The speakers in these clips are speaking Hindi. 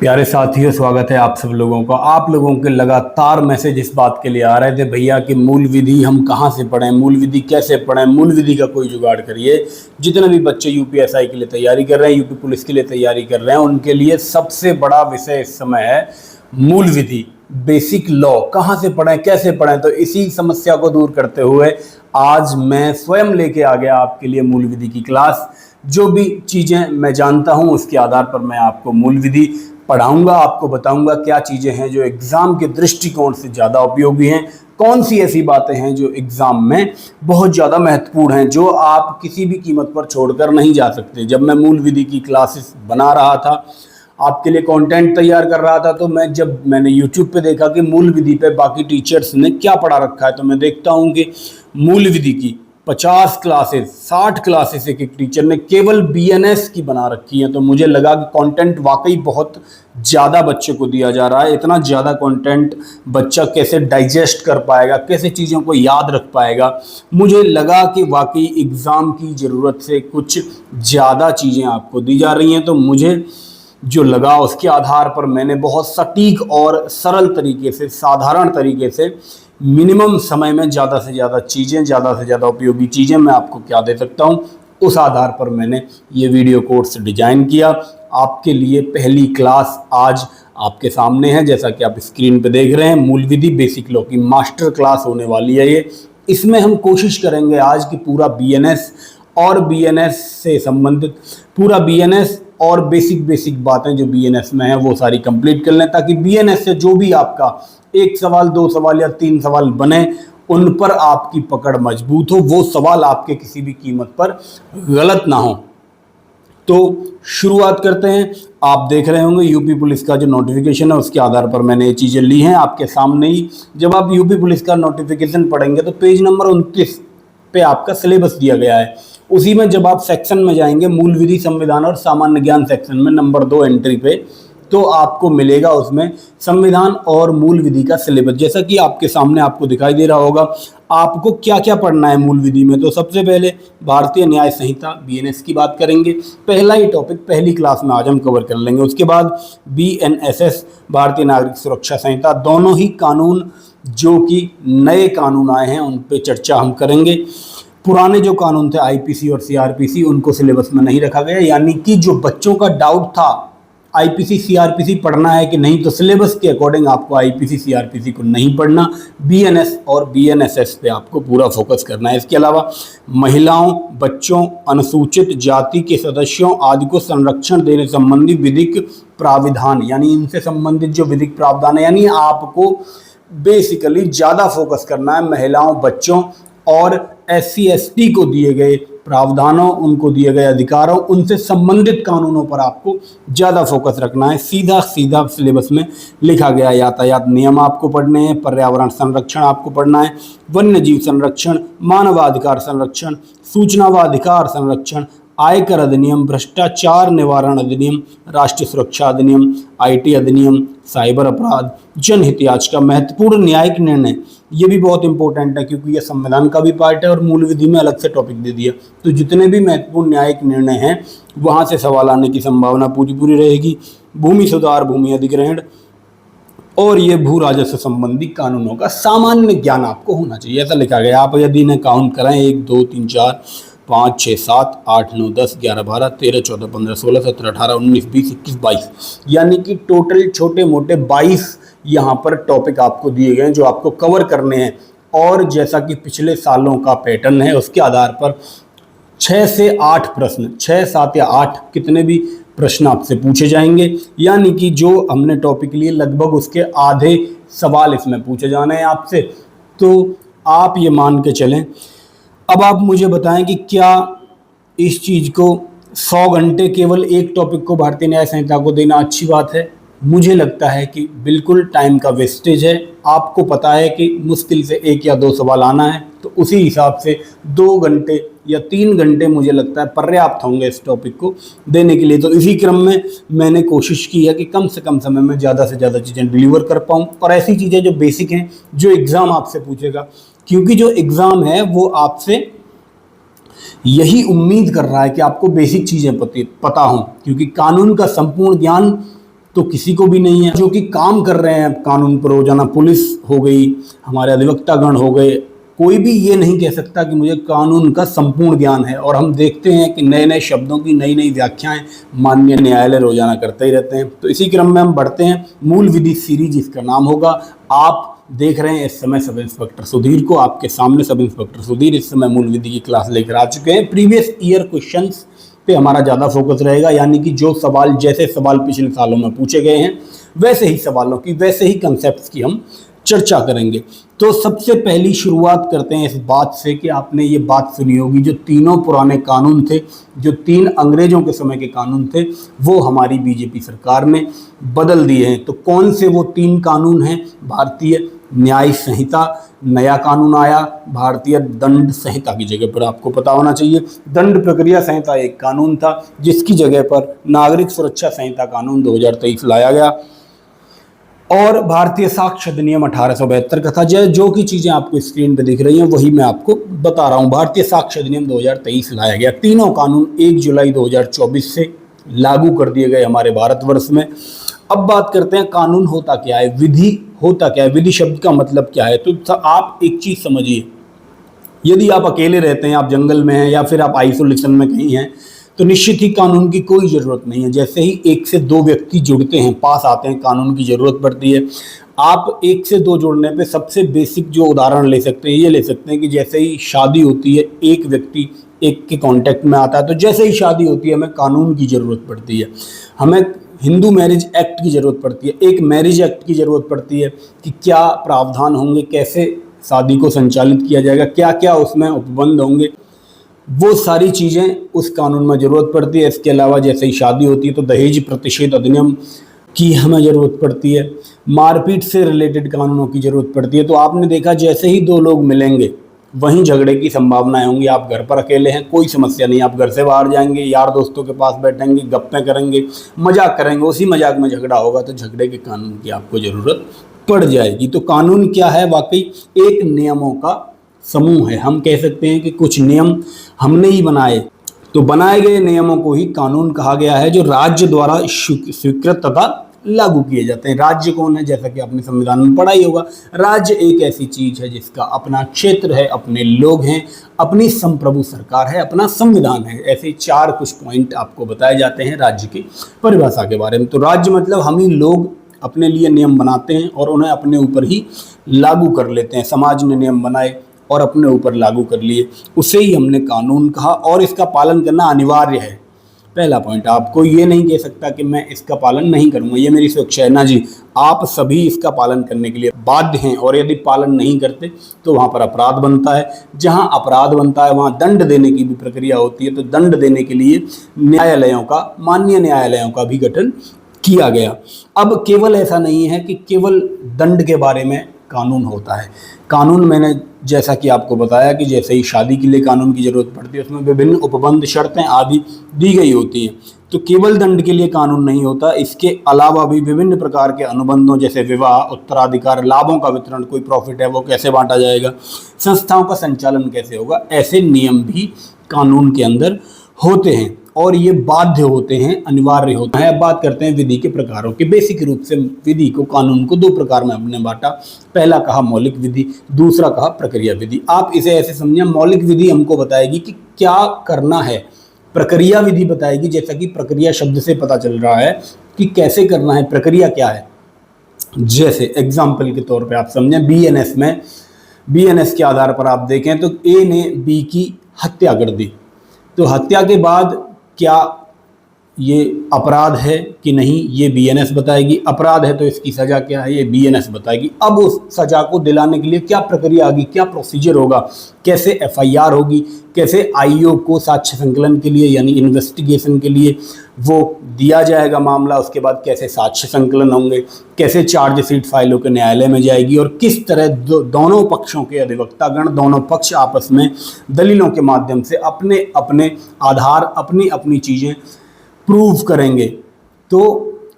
प्यारे साथियों, स्वागत है आप सब लोगों का। आप लोगों के लगातार मैसेज इस बात के लिए आ रहे थे भैया कि मूल विधि हम कहाँ से पढ़ें, मूल विधि कैसे पढ़ें, मूल विधि का कोई जुगाड़ करिए। जितने भी बच्चे यूपीएसआई के लिए तैयारी कर रहे हैं, यूपी पुलिस के लिए तैयारी कर रहे हैं, उनके लिए सबसे बड़ा विषय इस समय है मूल विधि, बेसिक लॉ। कहाँ से पढ़ें, कैसे पढ़ें। तो इसी समस्या को दूर करते हुए आज मैं स्वयं लेके आ गया आपके लिए मूल विधि की क्लास। जो भी चीज़ें मैं जानता हूँ उसके आधार पर मैं आपको मूल विधि पढ़ाऊंगा, आपको बताऊंगा क्या चीज़ें हैं जो एग्ज़ाम के दृष्टिकोण से ज़्यादा उपयोगी हैं, कौन सी ऐसी बातें हैं जो एग्ज़ाम में बहुत ज़्यादा महत्वपूर्ण हैं, जो आप किसी भी कीमत पर छोड़कर नहीं जा सकते। जब मैं मूल विधि की क्लासेस बना रहा था, आपके लिए कंटेंट तैयार कर रहा था, तो मैंने यूट्यूब पे देखा कि मूल विधि पे बाकी टीचर्स ने क्या पढ़ा रखा है, तो मैं देखता हूँ कि मूल विधि की 50 क्लासेस 60 क्लासेस एक टीचर ने केवल बीएनएस की बना रखी है। तो मुझे लगा कि कंटेंट वाकई बहुत ज़्यादा बच्चे को दिया जा रहा है। इतना ज़्यादा कंटेंट बच्चा कैसे डाइजेस्ट कर पाएगा, कैसे चीज़ों को याद रख पाएगा। मुझे लगा कि वाकई एग्ज़ाम की ज़रूरत से कुछ ज़्यादा चीज़ें आपको दी जा रही हैं। तो मुझे जो लगा उसके आधार पर मैंने बहुत सटीक और सरल तरीके से, साधारण तरीके से, मिनिमम समय में ज़्यादा से ज़्यादा चीज़ें, ज़्यादा से ज़्यादा उपयोगी चीज़ें मैं आपको क्या दे सकता हूँ, उस आधार पर मैंने ये वीडियो कोर्स डिजाइन किया। आपके लिए पहली क्लास आज आपके सामने है, जैसा कि आप स्क्रीन पे देख रहे हैं। मूल विधि बेसिक लॉ की मास्टर क्लास होने वाली है ये। इसमें हम कोशिश करेंगे आज की पूरा बीएनएस और बीएनएस से संबंधित पूरा बीएनएस और बेसिक बातें जो बीएनएस में है वो सारी कंप्लीट कर लें, ताकि बीएनएस से जो भी आपका एक सवाल, दो सवाल या तीन सवाल बने, उन पर आपकी पकड़ मजबूत हो, वो सवाल आपके किसी भी कीमत पर गलत ना हो। तो शुरुआत करते हैं। आप देख रहे होंगे यूपी पुलिस का जो नोटिफिकेशन है उसके आधार पर मैंने ये चीज़ें ली हैं आपके सामने ही। जब आप यूपी पुलिस का नोटिफिकेशन पढ़ेंगे तो पेज नंबर 29 पे आपका सिलेबस दिया गया है। उसी में जब आप सेक्शन में जाएंगे, मूल विधि, संविधान और सामान्य ज्ञान सेक्शन में नंबर 2 एंट्री पे, तो आपको मिलेगा उसमें संविधान और मूल विधि का सिलेबस। जैसा कि आपके सामने आपको दिखाई दे रहा होगा, आपको क्या क्या पढ़ना है मूल विधि में। तो सबसे पहले भारतीय न्याय संहिता बीएनएस की बात करेंगे। पहला ही टॉपिक पहली क्लास में आज हम कवर कर लेंगे। उसके बाद बीएनएसएस, भारतीय नागरिक सुरक्षा संहिता, दोनों ही कानून जो कि नए कानून आए हैं उन पे चर्चा हम करेंगे। पुराने जो कानून थे आईपीसी और सीआरपीसी, उनको सिलेबस में नहीं रखा गया, यानी कि जो बच्चों का डाउट था आईपीसी सीआरपीसी पढ़ना है कि नहीं, तो सिलेबस के अकॉर्डिंग आपको आईपीसी सीआरपीसी को नहीं पढ़ना, बीएनएस और बीएनएसएस पे आपको पूरा फोकस करना है। इसके अलावा महिलाओं, बच्चों, अनुसूचित जाति के सदस्यों आदि को संरक्षण देने संबंधी विधिक प्राविधान, यानी इनसे संबंधित जो विधिक प्रावधान है, यानी आपको बेसिकली ज़्यादा फोकस करना है महिलाओं, बच्चों और एससी एसटी को दिए गए प्रावधानों, उनको दिए गए अधिकारों, उनसे संबंधित कानूनों पर आपको ज़्यादा फोकस रखना है। सीधा सिलेबस में लिखा गया यातायात नियम आपको पढ़ने हैं, पर्यावरण संरक्षण आपको पढ़ना है, वन्य जीव संरक्षण, मानवाधिकार संरक्षण, सूचना व अधिकार संरक्षण, आयकर अधिनियम, भ्रष्टाचार निवारण अधिनियम, राष्ट्रीय सुरक्षा अधिनियम, आईटी अधिनियम, साइबर अपराध, जनहित याचिका, महत्वपूर्ण न्यायिक निर्णय। ये भी बहुत इंपॉर्टेंट है क्योंकि ये संविधान का भी पार्ट है और मूल विधि में अलग से टॉपिक दे दिया। तो जितने भी महत्वपूर्ण न्यायिक निर्णय हैं वहाँ से सवाल आने की संभावना पूरी रहेगी। भूमि सुधार, भूमि अधिग्रहण और ये भू राजस्व संबंधी कानूनों का सामान्य ज्ञान आपको होना चाहिए, ऐसा लिखा गया। आप यदि इन्हें काउंट कराएं 1 2 3 4 5 6 7 8 9 10 11 12 13 14 15 16 17 18 19 20 21 22, यानी कि टोटल छोटे मोटे 22 यहाँ पर टॉपिक आपको दिए गए हैं जो आपको कवर करने हैं। और जैसा कि पिछले सालों का पैटर्न है उसके आधार पर 6 से 8 प्रश्न, 6 7 या 8 कितने भी प्रश्न आपसे पूछे जाएंगे, यानी कि जो हमने टॉपिक लिए लगभग उसके आधे सवाल इसमें पूछे जाने हैं आपसे। तो आप ये मान के चलें। अब आप मुझे बताएं कि क्या इस चीज़ को 100 घंटे केवल एक टॉपिक को, भारतीय न्याय संहिता को देना अच्छी बात है? मुझे लगता है कि बिल्कुल टाइम का वेस्टेज है। आपको पता है कि मुश्किल से 1 या 2 सवाल आना है, तो उसी हिसाब से 2 घंटे या 3 घंटे मुझे लगता है पर्याप्त होंगे इस टॉपिक को देने के लिए। तो इसी क्रम में मैंने कोशिश की है कि कम से कम समय में ज़्यादा से ज़्यादा चीज़ें डिलीवर कर पाऊँ, और ऐसी चीज़ें जो बेसिक हैं, जो एग्ज़ाम आपसे पूछेगा, क्योंकि जो एग्ज़ाम है वो आपसे यही उम्मीद कर रहा है कि आपको बेसिक चीज़ें पता हों, क्योंकि कानून का संपूर्ण ज्ञान तो किसी को भी नहीं है। जो कि काम कर रहे हैं कानून पर रोजाना, पुलिस हो गई, हमारे अधिवक्तागण हो गए, कोई भी ये नहीं कह सकता कि मुझे कानून का संपूर्ण ज्ञान है। और हम देखते हैं कि नए नए शब्दों की नई नई व्याख्याएं माननीय न्यायालय रोजाना करते ही रहते हैं। तो इसी क्रम में हम बढ़ते हैं, मूल विधि सीरीज इसका नाम होगा। आप देख रहे हैं इस समय सब इंस्पेक्टर सुधीर को, आपके सामने सब इंस्पेक्टर सुधीर इस समय मूल विधि की क्लास लेकर आ चुके हैं। प्रीवियस ईयर क्वेश्चंस पे हमारा ज़्यादा फोकस रहेगा, यानी कि जो सवाल, जैसे सवाल पिछले सालों में पूछे गए हैं वैसे ही सवालों की, वैसे ही कंसेप्ट्स की हम चर्चा करेंगे। तो सबसे पहली शुरुआत करते हैं इस बात से कि आपने ये बात सुनी होगी, जो तीनों पुराने कानून थे, जो 3 अंग्रेजों के समय के कानून थे, वो हमारी बीजेपी सरकार ने बदल दिए हैं। तो कौन से वो 3 कानून हैं? भारतीय न्याय संहिता, नया कानून आया भारतीय दंड संहिता की जगह पर, आपको पता होना चाहिए दंड प्रक्रिया संहिता एक कानून था, जिसकी जगह पर नागरिक सुरक्षा संहिता कानून 2023 लाया गया, और भारतीय साक्ष्य अधिनियम 1872 का था। जो की चीजें आपको स्क्रीन पे दिख रही हैं वही मैं आपको बता रहा हूं। भारतीय साक्ष्य अधिनियम 2023 लाया गया। तीनों कानून 1 जुलाई 2024 से लागू कर दिए गए हमारे भारतवर्ष में। अब बात करते हैं कानून होता क्या है, विधि होता क्या है, विधि शब्द का मतलब क्या है। तो आप एक चीज समझिए, यदि आप अकेले रहते हैं, आप जंगल में हैं या फिर आप आइसोलेशन में कहीं हैं, तो निश्चित ही कानून की कोई ज़रूरत नहीं है। जैसे ही 1 से 2 व्यक्ति जुड़ते हैं, पास आते हैं, कानून की ज़रूरत पड़ती है। आप 1 से 2 जोड़ने पे सबसे बेसिक जो उदाहरण ले सकते हैं, ये ले सकते हैं कि जैसे ही शादी होती है, एक व्यक्ति एक के कांटेक्ट में आता है, तो जैसे ही शादी होती है हमें कानून की ज़रूरत पड़ती है। हमें हिंदू मैरिज एक्ट की ज़रूरत पड़ती है, एक मैरिज एक्ट की ज़रूरत पड़ती है कि क्या प्रावधान होंगे, कैसे शादी को संचालित किया जाएगा, क्या क्या उसमें उपबंध होंगे, वो सारी चीज़ें उस कानून में ज़रूरत पड़ती है। इसके अलावा जैसे ही शादी होती है तो दहेज प्रतिषेध अधिनियम की हमें ज़रूरत पड़ती है, मारपीट से रिलेटेड कानूनों की ज़रूरत पड़ती है। तो आपने देखा जैसे ही 2 लोग मिलेंगे वहीं झगड़े की संभावनाएं होंगी। आप घर पर अकेले हैं, कोई समस्या नहीं, आप घर से बाहर जाएंगे, यार दोस्तों के पास बैठेंगे, गप्पें करेंगे, मजाक करेंगे, उसी मजाक में झगड़ा होगा तो झगड़े के कानून की आपको ज़रूरत पड़ जाएगी। तो कानून क्या है? वाकई एक नियमों का समूह है। हम कह सकते हैं कि कुछ नियम हमने ही बनाए, तो बनाए गए नियमों को ही कानून कहा गया है, जो राज्य द्वारा स्वीकृत तथा लागू किए जाते हैं। राज्य कौन है? जैसा कि आपने संविधान में पढ़ा ही होगा, राज्य एक ऐसी चीज है जिसका अपना क्षेत्र है, अपने लोग हैं, अपनी संप्रभु सरकार है, अपना संविधान है। ऐसे 4 कुछ पॉइंट आपको बताए जाते हैं राज्य की परिभाषा के बारे में। तो राज्य मतलब हम ही लोग अपने लिए नियम बनाते हैं और उन्हें अपने ऊपर ही लागू कर लेते हैं। समाज ने नियम बनाए और अपने ऊपर लागू कर लिए, उसे ही हमने कानून कहा, और इसका पालन करना अनिवार्य है। पहला पॉइंट, आपको ये नहीं कह सकता कि मैं इसका पालन नहीं करूंगा, ये मेरी स्वेच्छा है, ना जी, आप सभी इसका पालन करने के लिए बाध्य हैं। और यदि पालन नहीं करते तो वहाँ पर अपराध बनता है। जहाँ अपराध बनता है वहाँ दंड देने की भी प्रक्रिया होती है। तो दंड देने के लिए न्यायालयों का, माननीय न्यायालयों का भी गठन किया गया। अब केवल ऐसा नहीं है कि केवल दंड के बारे में कानून होता है। कानून, मैंने जैसा कि आपको बताया कि जैसे ही शादी के लिए कानून की जरूरत पड़ती है, उसमें विभिन्न उपबंध, शर्तें आदि दी गई होती हैं। तो केवल दंड के लिए कानून नहीं होता, इसके अलावा भी विभिन्न प्रकार के अनुबंधों, जैसे विवाह, उत्तराधिकार, लाभों का वितरण, कोई प्रॉफिट है वो कैसे बांटा जाएगा, संस्थाओं का संचालन कैसे होगा, ऐसे नियम भी कानून के अंदर होते हैं और ये बाध्य होते हैं, अनिवार्य होते हैं। अब बात करते हैं विधि के प्रकारों के। बेसिक रूप से विधि को, कानून को 2 प्रकार में हमने बांटा। पहला कहा मौलिक विधि, दूसरा कहा प्रक्रिया विधि। आप इसे ऐसे समझें, मौलिक विधि हमको बताएगी कि क्या करना है, प्रक्रिया विधि बताएगी, जैसा कि प्रक्रिया शब्द से पता चल रहा है कि कैसे करना है, प्रक्रिया क्या है। जैसे एग्जाम्पल के तौर पर आप समझें, बीएनएस में, बीएनएस के आधार पर आप देखें तो ए ने बी की हत्या कर दी, तो हत्या के बाद क्या ये अपराध है कि नहीं, ये बीएनएस बताएगी। अपराध है तो इसकी सज़ा क्या है, ये बीएनएस बताएगी। अब उस सज़ा को दिलाने के लिए क्या प्रक्रिया आएगी, क्या प्रोसीजर होगा, कैसे एफआईआर होगी, कैसे आईओ को साक्ष्य संकलन के लिए यानी इन्वेस्टिगेशन के लिए वो दिया जाएगा मामला, उसके बाद कैसे साक्ष्य संकलन होंगे, कैसे चार्जशीट फाइल होकर न्यायालय में जाएगी, और किस तरह दोनों पक्षों के अधिवक्तागण, दोनों पक्ष आपस में दलीलों के माध्यम से अपने अपने आधार, अपनी अपनी चीज़ें प्रूव करेंगे। तो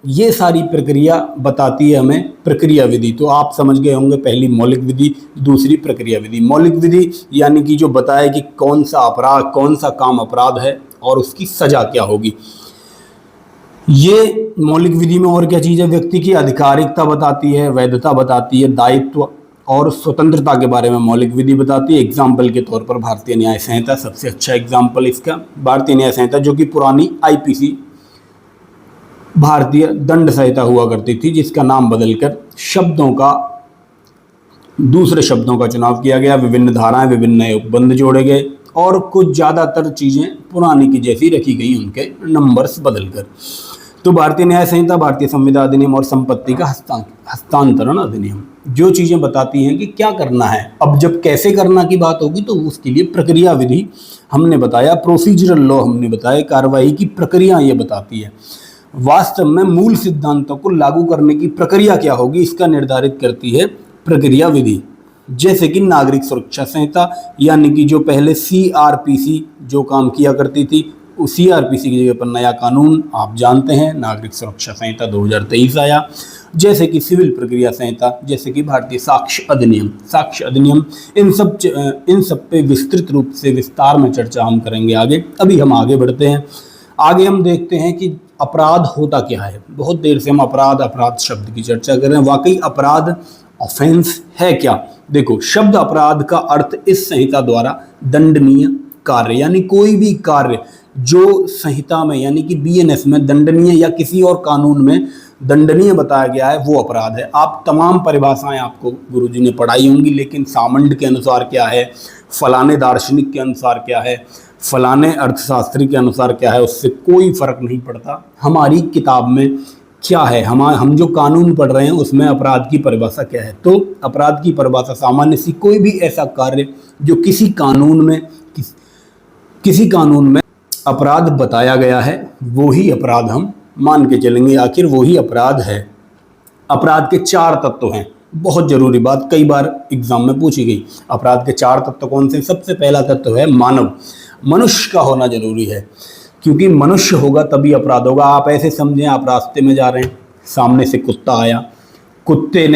ये सारी प्रक्रिया बताती है हमें प्रक्रिया विधि। तो आप समझ गए होंगे, पहली मौलिक विधि, दूसरी प्रक्रिया विधि। मौलिक विधि यानी कि जो बताए कि कौन सा अपराध, कौन सा काम अपराध है और उसकी सजा क्या होगी। ये मौलिक विधि में और क्या चीज़ है, व्यक्ति की आधिकारिकता बताती है, वैधता बताती है, दायित्व और स्वतंत्रता के बारे में मौलिक विधि बताती है। एग्जाम्पल के तौर पर भारतीय न्याय संहिता सबसे अच्छा एग्जाम्पल इसका। भारतीय न्याय संहिता जो कि पुरानी आईपीसी भारतीय दंड संहिता हुआ करती थी, जिसका नाम बदलकर शब्दों का दूसरे शब्दों का चुनाव किया गया, विभिन्न धाराएं, विभिन्न नए उपबंध जोड़े गए और कुछ ज़्यादातर चीज़ें पुरानी की जैसी रखी गई, उनके नंबर्स बदलकर। तो भारतीय न्याय संहिता, भारतीय संविदा अधिनियम और संपत्ति का हस्तांतरण अधिनियम जो चीज़ें बताती हैं कि क्या करना है। अब जब कैसे करना की बात होगी तो उसके लिए प्रक्रिया विधि हमने बताया, प्रोसीजरल लॉ हमने बताया, कार्रवाई की प्रक्रिया ये बताती है। वास्तव में मूल सिद्धांतों को लागू करने की प्रक्रिया क्या होगी इसका निर्धारित करती है प्रक्रिया विधि। जैसे कि नागरिक सुरक्षा संहिता, यानी कि जो पहले सीआरपीसी जो काम किया करती थी, उस सीआरपीसी की जगह पर नया कानून आप जानते हैं नागरिक सुरक्षा संहिता 2023 आया। जैसे कि सिविल प्रक्रिया संहिता, जैसे कि भारतीय साक्ष्य अधिनियम, इन सब पे विस्तृत रूप से विस्तार में चर्चा हम करेंगे आगे। अभी हम आगे बढ़ते हैं। आगे हम देखते हैं कि अपराध होता क्या है। बहुत देर से हम अपराध शब्द की चर्चा कर रहे हैं। वाकई अपराध ऑफेंस है क्या? देखो, शब्द अपराध का अर्थ इस संहिता द्वारा दंडनीय कार्य, यानी कोई भी कार्य जो संहिता में यानी कि बीएनएस में दंडनीय या किसी और कानून में दंडनीय बताया गया है वो अपराध है। आप तमाम परिभाषाएं आपको गुरुजी ने पढ़ाई होंगी, लेकिन सामंड के अनुसार क्या है, फलाने दार्शनिक के अनुसार क्या है, फलाने अर्थशास्त्री के अनुसार क्या है, उससे कोई फर्क नहीं पड़ता। हमारी किताब में क्या है, हम जो कानून पढ़ रहे हैं उसमें अपराध की परिभाषा क्या है। तो अपराध की परिभाषा सामान्य सी कोई भी ऐसा कार्य जो किसी कानून में अपराध बताया गया है वो ही अपराध हम मान के चलेंगे, आखिर वो ही अपराध है। अपराध के 4 तत्व हैं, बहुत जरूरी बात, कई बार एग्जाम में पूछी गई। अपराध के 4 तत्व कौन से? सबसे पहला तत्व है मानव, मनुष्य का होना जरूरी है, क्योंकि मनुष्य होगा तभी अपराध होगा। आप ऐसे समझें, आप रास्ते में जा रहे हैं, सामने से कुत्ता आया, कुत्ते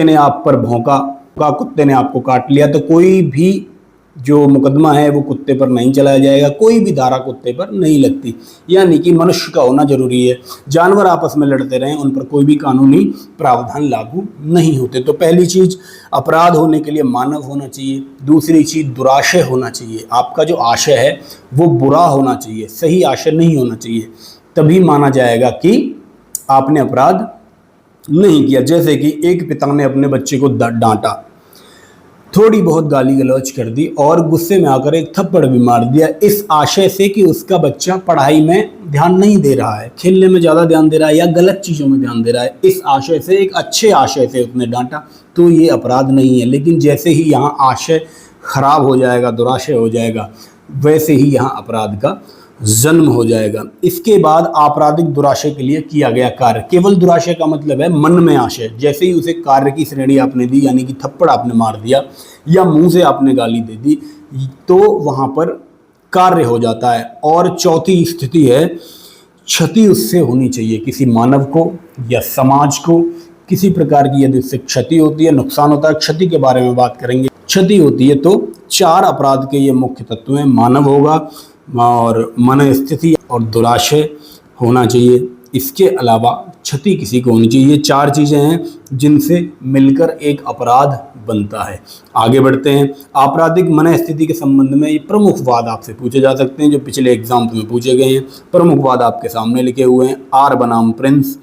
ने आप पर भौंका, कुत्ते ने आपको काट लिया, तो कोई भी जो मुकदमा है वो कुत्ते पर नहीं चलाया जाएगा, कोई भी धारा कुत्ते पर नहीं लगती। यानी कि मनुष्य का होना जरूरी है। जानवर आपस में लड़ते रहें, उन पर कोई भी कानूनी प्रावधान लागू नहीं होते। तो पहली चीज, अपराध होने के लिए मानव होना चाहिए। दूसरी चीज, दुराशय होना चाहिए। आपका जो आशय है वो बुरा होना चाहिए, सही आशय नहीं होना चाहिए, तभी माना जाएगा कि आपने अपराध नहीं किया। जैसे कि एक पिता ने अपने बच्चे को डांटा, थोड़ी बहुत गाली गलौज कर दी और गुस्से में आकर एक थप्पड़ भी मार दिया, इस आशय से कि उसका बच्चा पढ़ाई में ध्यान नहीं दे रहा है, खेलने में ज़्यादा ध्यान दे रहा है या गलत चीज़ों में ध्यान दे रहा है, इस आशय से, एक अच्छे आशय से उसने डांटा, तो ये अपराध नहीं है। लेकिन जैसे ही यहाँ आशय खराब हो जाएगा, दुराशय हो जाएगा, वैसे ही यहाँ अपराध का जन्म हो जाएगा। इसके बाद आपराधिक दुराशय के लिए किया गया कार्य, केवल दुराशय का मतलब है मन में आशय। जैसे ही उसे कार्य की श्रेणी आपने दी, यानी कि थप्पड़ आपने मार दिया या मुंह से आपने गाली दे दी, तो वहां पर कार्य हो जाता है। और चौथी स्थिति है, क्षति उससे होनी चाहिए, किसी मानव को या समाज को किसी प्रकार की यदि उससे क्षति होती है, नुकसान होता है, क्षति के बारे में बात करेंगे। क्षति होती है तो 4 अपराध के ये मुख्य तत्व हैं, मानव होगा और मन स्थिति और दुराशय होना चाहिए। इसके अलावा क्षति किसी को होनी चाहिए। ये 4 चीज़ें हैं जिनसे मिलकर एक अपराध बनता है। आगे बढ़ते हैं। आपराधिक मन स्थिति के संबंध में ये प्रमुख वाद आपसे पूछे जा सकते हैं, जो पिछले एग्जाम्स में पूछे गए हैं। प्रमुख वाद आपके सामने लिखे हुए हैं। आर बनाम प्रिंस,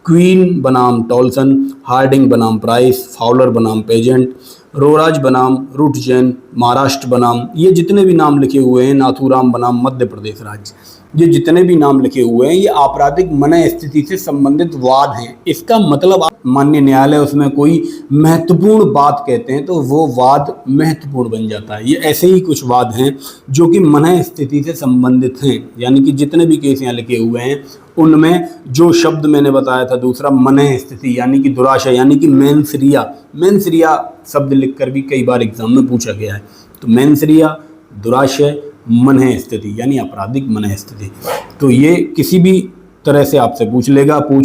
क्वीन बनाम टॉलसन, हार्डिंग बनाम प्राइस, फाउलर बनाम पेजेंट, रोराज बनाम रूटजैन, महाराष्ट्र बनाम, ये जितने भी नाम लिखे हुए हैं, नाथूराम बनाम मध्य प्रदेश राज्य, ये जितने भी नाम लिखे हुए हैं ये आपराधिक मन स्थिति से संबंधित वाद हैं। इसका मतलब माननीय न्यायालय उसमें कोई महत्वपूर्ण बात कहते हैं तो वो वाद महत्वपूर्ण बन जाता है। ये ऐसे ही कुछ वाद हैं जो कि मन स्थिति से संबंधित हैं, यानी कि जितने भी केस यहाँ लिखे हुए हैं उनमें जो शब्द मैंने बताया था दूसरा, मन स्थिति यानी कि दुराशय, यानी कि मेंसरिया शब्द लिखकर भी कई बार एग्जाम में पूछा गया है। तो मेंसरिया, दुराशय, मन स्थिति यानी आपराधिक मन स्थिति, तो ये किसी भी तरह से आपसे पूछ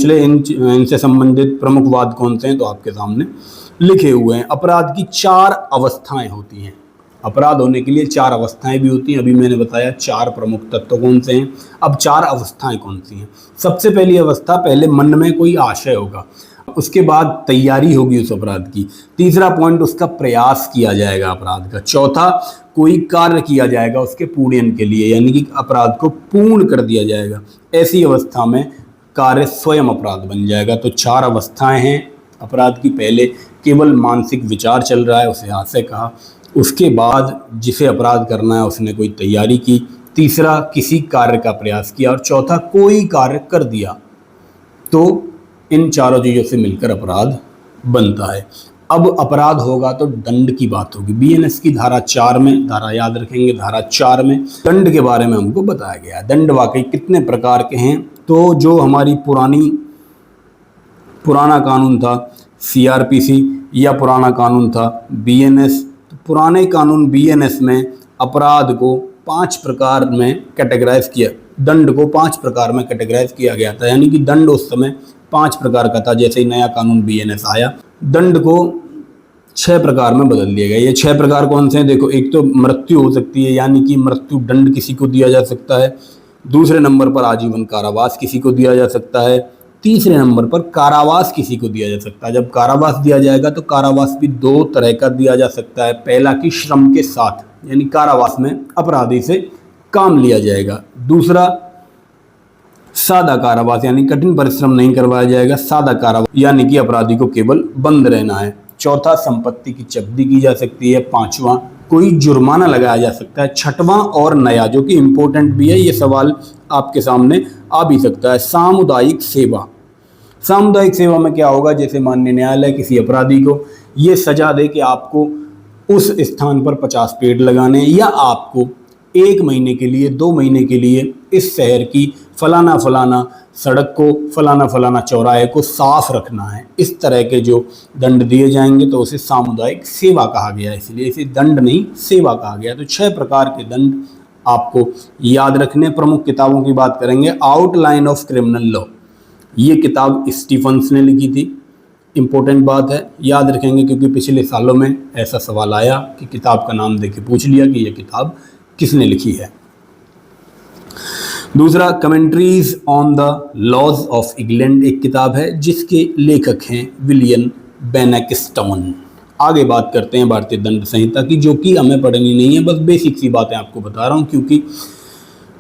ले इनसे संबंधित प्रमुख वाद कौन से हैं तो आपके सामने लिखे हुए हैं। अपराध की 4 अवस्थाएं होती हैं। अपराध होने के लिए 4 अवस्थाएं भी होती हैं। अभी मैंने बताया 4 प्रमुख तत्व कौन से हैं। अब 4 अवस्थाएं कौन सी हैं? सबसे पहली अवस्था, पहले मन में कोई आशय होगा, उसके बाद तैयारी होगी उस अपराध की। तीसरा पॉइंट, उसका प्रयास किया जाएगा अपराध का। चौथा, कोई कार्य किया जाएगा उसके पूर्णन के लिए, यानी कि अपराध को पूर्ण कर दिया जाएगा। ऐसी अवस्था में कार्य स्वयं अपराध बन जाएगा। तो 4 अवस्थाएं हैं अपराध की। पहले केवल मानसिक विचार चल रहा है, उसे आशय कहा। उसके बाद जिसे अपराध करना है उसने कोई तैयारी की। तीसरा, किसी कार्य का प्रयास किया। और चौथा, कोई कार्य कर दिया। तो इन चारों चीज़ों से मिलकर अपराध बनता है। अब अपराध होगा तो दंड की बात होगी। बीएनएस की धारा 4 में, धारा याद रखेंगे, धारा 4 में दंड के बारे में हमको बताया गया है। दंड वाकई कितने प्रकार के हैं? तो जो हमारी पुराना कानून था सीआरपीसी या पुराना कानून था बीएनएस, तो पुराने कानून बीएनएस में अपराध को 5 प्रकार में कैटेगराइज किया, दंड को 5 प्रकार में कैटेगराइज किया गया था। यानी कि दंड उस समय 5 प्रकार का था। जैसे ही नया कानून बीएनएस आया, दंड को 6 प्रकार में बदल दिया गया। ये 6 प्रकार कौन से हैं? देखो, एक तो मृत्यु हो सकती है, यानी कि मृत्यु दंड किसी को दिया जा सकता है। दूसरे नंबर पर आजीवन कारावास किसी को दिया जा सकता है। तीसरे नंबर पर कारावास किसी को दिया जा सकता है। जब कारावास दिया जाएगा तो कारावास भी 2 तरह का दिया जा सकता है। पहला कि श्रम के साथ, यानी कारावास में अपराधी से काम लिया जाएगा। दूसरा, सादा कारावास, यानी कठिन परिश्रम नहीं करवाया जाएगा। सादा कारावास यानी कि अपराधी को केवल बंद रहना है। चौथा, संपत्ति की जब्ती की जा सकती है। पांचवा, कोई जुर्माना लगाया जा सकता है। छठवां और नया, जो कि इम्पोर्टेंट भी है, ये सवाल आपके सामने आ भी सकता है, सामुदायिक सेवा। सामुदायिक सेवा में क्या होगा? जैसे माननीय न्यायालय किसी अपराधी को ये सजा दे कि आपको उस स्थान पर 50 पेड़ लगाने, या आपको 1 महीने के लिए, 2 महीने के लिए इस शहर की फलाना फलाना सड़क को, फलाना फलाना चौराहे को साफ रखना है। इस तरह के जो दंड दिए जाएंगे तो उसे सामुदायिक सेवा कहा गया, इसलिए इसे दंड नहीं सेवा कहा गया। तो 6 प्रकार के दंड आपको याद रखने। प्रमुख किताबों की बात करेंगे, आउटलाइन ऑफ क्रिमिनल लॉ, ये किताब स्टीफन्स ने लिखी थी। इम्पोर्टेंट बात है, याद रखेंगे, क्योंकि पिछले सालों में ऐसा सवाल आया कि किताब का नाम देके पूछ लिया कि यह किताब किसने लिखी है। दूसरा, commentaries on the laws of England, एक किताब है जिसके लेखक हैं विलियम बेनेक्स्टोन। आगे बात करते हैं भारतीय दंड संहिता की, जो कि हमें पढ़नी नहीं है, बस बेसिक सी बातें आपको बता रहा हूँ क्योंकि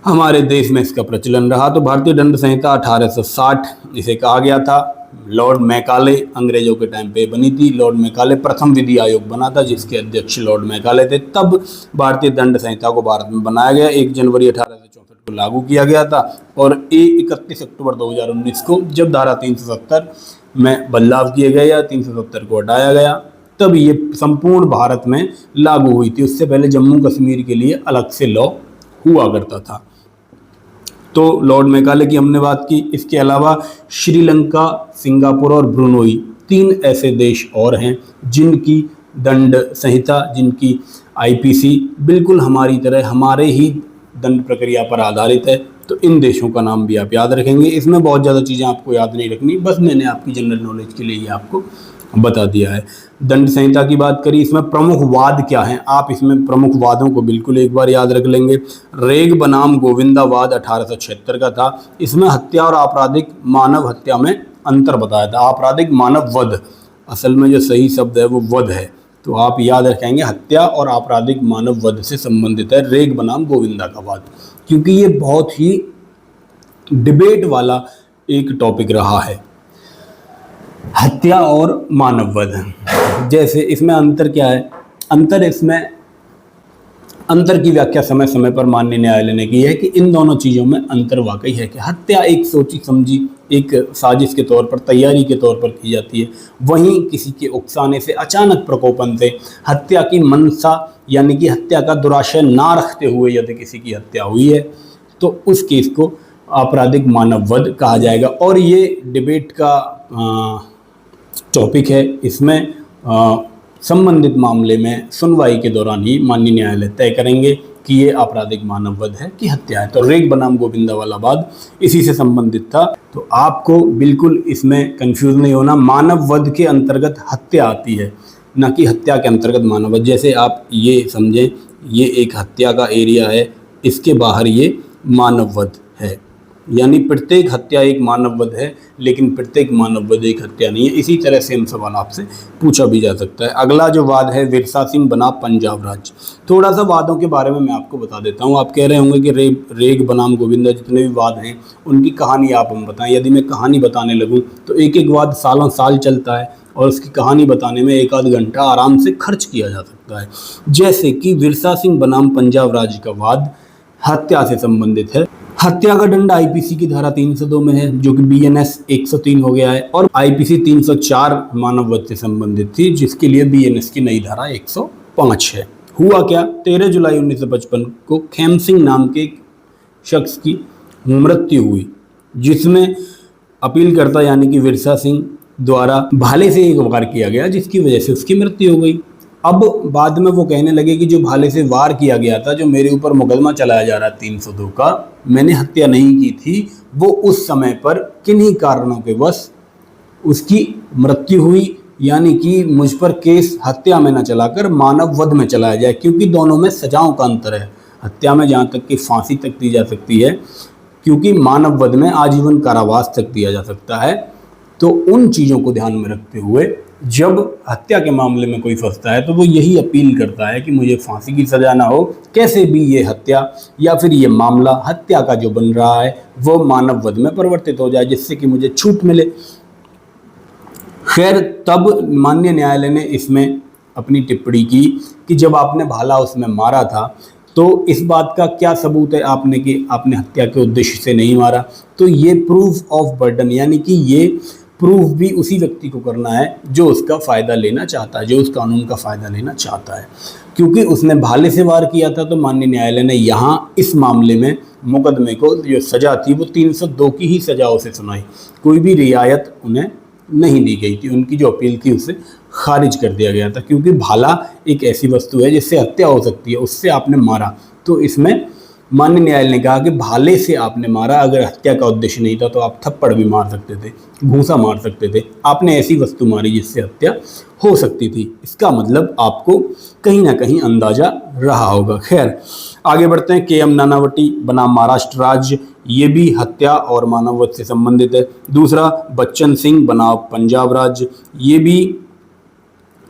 हमारे देश में इसका प्रचलन रहा। तो भारतीय दंड संहिता 1860 इसे कहा गया था। लॉर्ड मैकाले अंग्रेजों के टाइम पे बनी थी। लॉर्ड मैकाले प्रथम विधि आयोग बना था जिसके अध्यक्ष लॉर्ड मैकाले थे। तब भारतीय दंड संहिता को भारत में बनाया गया। 1 जनवरी 1864 को लागू किया गया था और 31 अक्टूबर 2019 को जब धारा 370 में बदलाव किए गए या 370 को हटाया गया, तब ये संपूर्ण भारत में लागू हुई थी। उससे पहले जम्मू कश्मीर के लिए अलग से लॉ हुआ करता था। तो लॉर्ड मैकाले की हमने बात की। इसके अलावा श्रीलंका, सिंगापुर और ब्रुनोई 3 ऐसे देश और हैं जिनकी दंड संहिता, जिनकी आईपीसी बिल्कुल हमारी तरह हमारे ही दंड प्रक्रिया पर आधारित है। तो इन देशों का नाम भी आप याद रखेंगे। इसमें बहुत ज़्यादा चीज़ें आपको याद नहीं रखनी, बस मैंने आपकी जनरल नॉलेज के लिए ही आपको बता दिया है। दंड संहिता की बात करी, इसमें प्रमुख वाद क्या हैं, आप इसमें प्रमुख वादों को बिल्कुल एक बार याद रख लेंगे। रेग बनाम गोविंदा वाद 1876 का था। इसमें हत्या और आपराधिक मानव हत्या में अंतर बताया था। आपराधिक मानव वध, असल में जो सही शब्द है वो वध है, तो आप याद रखेंगे हत्या और आपराधिक मानव वध से संबंधित है रेग बनाम गोविंदा का वाद, क्योंकि ये बहुत ही डिबेट वाला एक टॉपिक रहा है, हत्या और मानव वध। जैसे इसमें अंतर क्या है, अंतर की व्याख्या समय समय पर माननीय न्यायालय ने की है कि इन दोनों चीज़ों में अंतर वाकई है कि हत्या एक सोची समझी एक साजिश के तौर पर, तैयारी के तौर पर की जाती है, वहीं किसी के उकसाने से, अचानक प्रकोपन से हत्या की मनसा यानी कि हत्या का दुराशय ना रखते हुए यदि किसी की हत्या हुई है तो उस केस को आपराधिक मानव वध कहा जाएगा। और ये डिबेट का टॉपिक है। इसमें संबंधित मामले में सुनवाई के दौरान ही माननीय न्यायालय तय करेंगे कि ये आपराधिक मानव वध है कि हत्या है। तो रेग बनाम गोविंदा वाला वाद इसी से संबंधित था। तो आपको बिल्कुल इसमें कंफ्यूज नहीं होना, मानव वध के अंतर्गत हत्या आती है, न कि हत्या के अंतर्गत मानव वध। जैसे आप ये समझें, ये एक हत्या का एरिया है, इसके बाहर ये मानव वध है, यानी प्रत्येक हत्या एक मानव वध है, लेकिन प्रत्येक मानव वध एक हत्या नहीं है। इसी तरह से सवाल आपसे पूछा भी जा सकता है। अगला जो वाद है, विरसा सिंह बनाम पंजाब राज्य। थोड़ा सा वादों के बारे में मैं आपको बता देता हूँ। आप कह रहे होंगे कि रेग बनाम गोविंदा, जितने भी वाद हैं उनकी कहानी आप हम बताएं। यदि मैं कहानी बताने लगूँ तो एक एक वाद सालों साल चलता है और उसकी कहानी बताने में एक आध घंटा आराम से खर्च किया जा सकता है। जैसे कि विरसा सिंह बनाम पंजाब राज्य का वाद हत्या से संबंधित है। हत्या का दंड आईपीसी की धारा 302 में है, जो कि बीएनएस 103 हो गया है, और आईपीसी 304 मानव वध से संबंधित थी, जिसके लिए बीएनएस की नई धारा 105 है। हुआ क्या, 13 जुलाई 1955 को खेम सिंह नाम के एक शख्स की मृत्यु हुई, जिसमें अपीलकर्ता यानी कि विरसा सिंह द्वारा भाले से एक वार किया गया, जिसकी वजह से उसकी मृत्यु हो गई। अब बाद में वो कहने लगे कि जो भाले से वार किया गया था, जो मेरे ऊपर मुकदमा चलाया जा रहा है 302 का, मैंने हत्या नहीं की थी, वो उस समय पर किन्हीं कारणों के वश उसकी मृत्यु हुई, यानी कि मुझ पर केस हत्या में न चलाकर मानव वध में चलाया जाए, क्योंकि दोनों में सजाओं का अंतर है। हत्या में जहाँ तक कि फांसी तक दी जा सकती है, क्योंकि मानव वध में आजीवन कारावास तक दिया जा सकता है। तो उन चीज़ों को ध्यान में रखते हुए जब हत्या के मामले में कोई फंसता है तो वो यही अपील करता है कि मुझे फांसी की सज़ा ना हो, कैसे भी ये हत्या या फिर ये मामला हत्या का जो बन रहा है वो मानव वध में परिवर्तित हो जाए, जिससे कि मुझे छूट मिले। खैर, तब माननीय न्यायालय ने इसमें अपनी टिप्पणी की कि जब आपने भाला उसमें मारा था तो इस बात का क्या सबूत है आपने कि आपने हत्या के उद्देश्य से नहीं मारा। तो ये प्रूफ ऑफ बर्डन, यानी कि ये प्रूफ भी उसी व्यक्ति को करना है जो उसका फ़ायदा लेना चाहता है, जो उस कानून का फ़ायदा लेना चाहता है। क्योंकि उसने भाले से वार किया था, तो माननीय न्यायालय ने यहाँ इस मामले में मुकदमे को जो सज़ा थी वो 302 की ही सज़ाओं से सुनाई। कोई भी रियायत उन्हें नहीं दी गई थी, उनकी जो अपील थी उसे खारिज कर दिया गया था, क्योंकि भाला एक ऐसी वस्तु है जिससे हत्या हो सकती है, उससे आपने मारा। तो इसमें माननीय न्यायालय ने कहा कि भाले से आपने मारा, अगर हत्या का उद्देश्य नहीं था तो आप थप्पड़ भी मार सकते थे, घूंसा मार सकते थे, आपने ऐसी वस्तु मारी जिससे हत्या हो सकती थी। इसका मतलब आपको कहीं ना कहीं अंदाजा रहा होगा। खैर, आगे बढ़ते हैं। केएम नानावटी बनाम महाराष्ट्र राज्य, ये भी हत्या और मानव वध से संबंधित है। दूसरा, बच्चन सिंह बनाम पंजाब राज्य, ये भी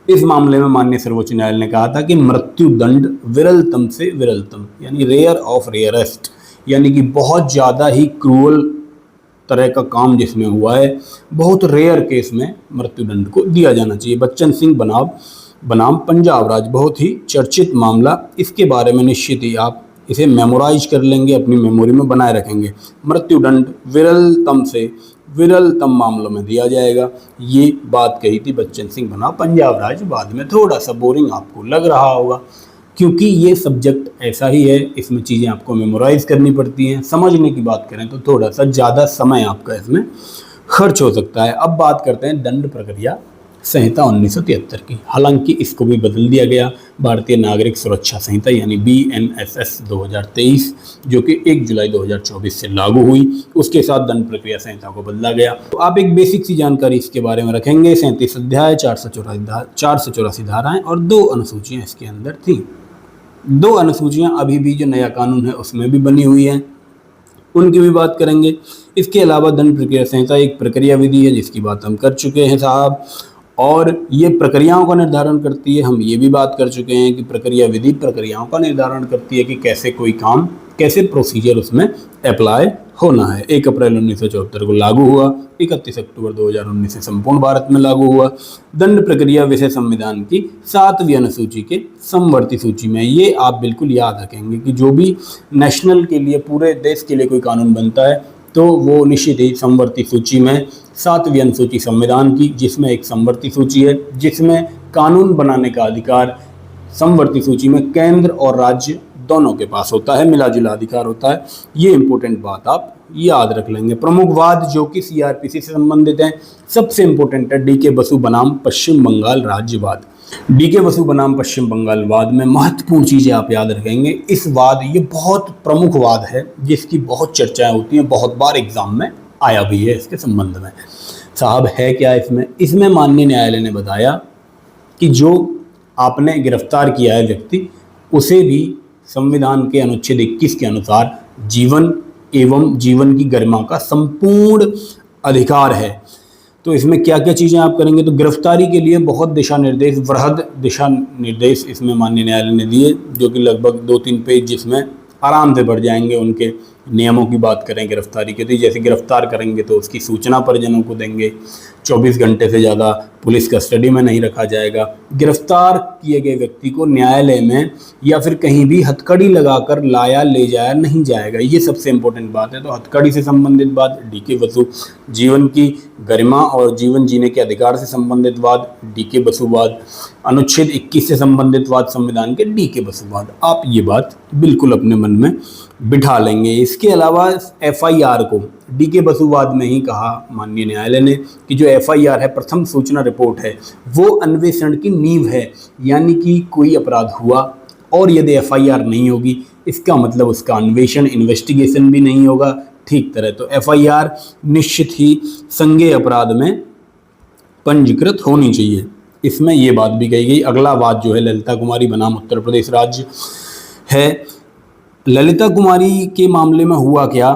इस मामले में माननीय सर्वोच्च न्यायालय ने कहा था कि मृत्यु दंड विरलतम से विरलतम, यानी रेयर ऑफ रेयरेस्ट, यानी कि बहुत ज़्यादा ही क्रूअल तरह का काम जिसमें हुआ है, बहुत रेयर केस में मृत्युदंड को दिया जाना चाहिए। बच्चन सिंह बनाम पंजाब राज्य, बहुत ही चर्चित मामला, इसके बारे में निश्चित ही आप इसे मेमोराइज कर लेंगे, अपनी मेमोरी में बनाए रखेंगे। मृत्युदंड विरलतम से विरलतम मामलों में दिया जाएगा, ये बात कही थी बच्चन सिंह बनाम पंजाब राज्य। बाद में थोड़ा सा बोरिंग आपको लग रहा होगा, क्योंकि ये सब्जेक्ट ऐसा ही है, इसमें चीज़ें आपको मेमोराइज करनी पड़ती हैं। समझने की बात करें तो थोड़ा सा ज़्यादा समय आपका इसमें खर्च हो सकता है। अब बात करते हैं दंड प्रक्रिया संहिता 1973 की। हालांकि इसको भी बदल दिया गया, भारतीय नागरिक सुरक्षा संहिता यानी BNSS 2023, जो कि 1 जुलाई 2024 से लागू हुई, उसके साथ दंड प्रक्रिया संहिता को बदला गया। तो आप एक बेसिक सी जानकारी इसके बारे में रखेंगे। 37 अध्याय, 484 धाराएं और 2 अनुसूचियाँ इसके अंदर थी। 2 अनुसूचियाँ अभी भी जो नया कानून है उसमें भी बनी हुई हैं, उनकी भी बात करेंगे। इसके अलावा दंड प्रक्रिया संहिता एक प्रक्रिया विधि है, जिसकी बात हम कर चुके हैं साहब, और ये प्रक्रियाओं का निर्धारण करती है। हम ये भी बात कर चुके हैं कि प्रक्रिया विधि प्रक्रियाओं का निर्धारण करती है कि कैसे कोई काम, कैसे प्रोसीजर उसमें अप्लाई होना है। 1 अप्रैल 1974 को लागू हुआ, 31 अक्टूबर 2019 से संपूर्ण भारत में लागू हुआ। दंड प्रक्रिया विषय संविधान की 7वीं अनुसूची के समवर्ती सूची में। ये आप बिल्कुल याद रखेंगे कि जो भी नेशनल के लिए, पूरे देश के लिए कोई कानून बनता है तो वो निश्चित ही समवर्ती सूची में 7वीं अनुसूची संविधान की, जिसमें एक समवर्ती सूची है, जिसमें कानून बनाने का अधिकार समवर्ती सूची में केंद्र और राज्य दोनों के पास होता है, मिला जुला अधिकार होता है। ये इंपॉर्टेंट बात आप याद रख लेंगे। प्रमुख वाद जो कि CRPC से संबंधित हैं, सबसे इंपॉर्टेंट है DK बसु बनाम पश्चिम बंगाल राज्यवाद। DK बसु बनाम पश्चिम बंगाल वाद में महत्वपूर्ण चीज़ें आप याद रखेंगे। इस वाद, ये बहुत प्रमुख वाद है जिसकी बहुत चर्चाएं होती हैं, बहुत बार एग्जाम में आया भी है इसके संबंध में। साहब है क्या इसमें माननीय न्यायालय ने बताया कि जो आपने गिरफ्तार किया है व्यक्ति, उसे भी संविधान के अनुच्छेद 21 के अनुसार जीवन एवं जीवन की गरिमा का संपूर्ण अधिकार है। तो इसमें क्या क्या चीज़ें आप करेंगे, तो गिरफ्तारी के लिए बहुत दिशा निर्देश, वृहद दिशा निर्देश इसमें माननीय न्यायालय ने दिए, जो कि लगभग 2-3 पेज, जिसमें आराम से बढ़ जाएंगे। उनके नियमों की बात करें गिरफ्तारी के, तो जैसे गिरफ्तार करेंगे तो उसकी सूचना परिजनों को देंगे, 24 घंटे से ज़्यादा पुलिस कस्टडी में नहीं रखा जाएगा, गिरफ्तार किए गए व्यक्ति को न्यायालय में या फिर कहीं भी हथकड़ी लगाकर लाया ले जाया नहीं जाएगा। ये सबसे इम्पोर्टेंट बात है। तो हथकड़ी से संबंधित बात डीके बसु, जीवन की गरिमा और जीवन जीने के अधिकार से संबंधित बात डीके बसुवाद, अनुच्छेद 21 से संबंधित बात संविधान के डीके बसुवाद। आप ये बात बिल्कुल अपने मन में बिठा लेंगे। इसके अलावा एफआईआर को डीके बसुवाद में ही कहा माननीय न्यायालय ने कि जो एफआईआर है, प्रथम सूचना रिपोर्ट है, वो अन्वेषण की नींव है। यानी कि कोई अपराध हुआ और यदि एफआईआर नहीं होगी, इसका मतलब उसका अन्वेषण, इन्वेस्टिगेशन भी नहीं होगा ठीक तरह। तो एफआईआर निश्चित ही संज्ञेय अपराध में पंजीकृत होनी चाहिए। इसमें ये बात भी कही गई। अगला बात जो है ललिता कुमारी बनाम उत्तर प्रदेश राज्य है। ललिता कुमारी के मामले में हुआ क्या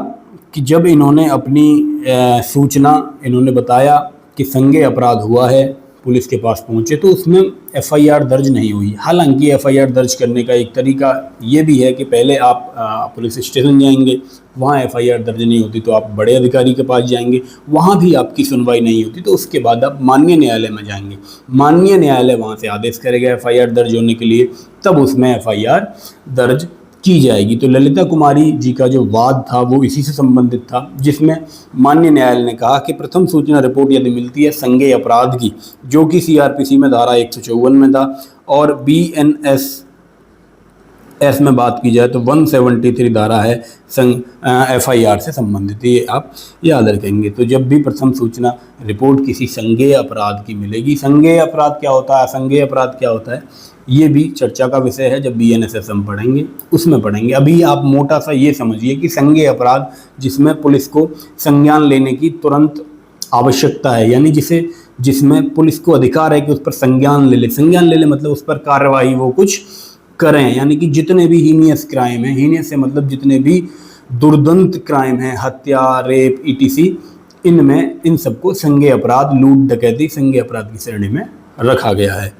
कि जब इन्होंने अपनी सूचना इन्होंने बताया कि संज्ञेय अपराध हुआ है, पुलिस के पास पहुंचे, तो उसमें एफआईआर दर्ज नहीं हुई। हालांकि एफआईआर दर्ज करने का एक तरीका ये भी है कि पहले आप पुलिस स्टेशन जाएंगे, वहाँ एफआईआर दर्ज नहीं होती तो आप बड़े अधिकारी के पास जाएंगे, वहाँ भी आपकी सुनवाई नहीं होती तो उसके बाद आप माननीय न्यायालय में जाएंगे। माननीय न्यायालय वहाँ से आदेश करेगा एफआईआर दर्ज होने के लिए, तब उसमें एफआईआर दर्ज की जाएगी। तो ललिता कुमारी जी का जो वाद था वो इसी से संबंधित था, जिसमें माननीय न्यायालय ने कहा कि प्रथम सूचना रिपोर्ट यदि मिलती है संज्ञेय अपराध की, जो कि सीआरपीसी में धारा 154 में था, और बीएनएस में बात की जाए तो 173 धारा है एफआईआर से संबंधित। ये आप याद रखेंगे। तो जब भी प्रथम सूचना रिपोर्ट किसी संज्ञेय अपराध की मिलेगी, संज्ञेय अपराध क्या होता है, असंज्ञेय अपराध क्या होता है, ये भी चर्चा का विषय है। जब बीएनएस हम पढ़ेंगे उसमें पढ़ेंगे। अभी आप मोटा सा ये समझिए कि संज्ञेय अपराध जिसमें पुलिस को संज्ञान लेने की तुरंत आवश्यकता है, यानी जिसमें पुलिस को अधिकार है कि उस पर संज्ञान ले ले। संज्ञान ले ले मतलब उस पर कार्रवाई वो कुछ करें। यानी कि जितने भी हीनियस क्राइम हैं, हीनियस से मतलब जितने भी दुर्दांत क्राइम हैं, हत्या, रेप, ईटीसी, इनमें इन सबको संज्ञेय अपराध, लूट डकैती संज्ञेय अपराध की श्रेणी में रखा गया है।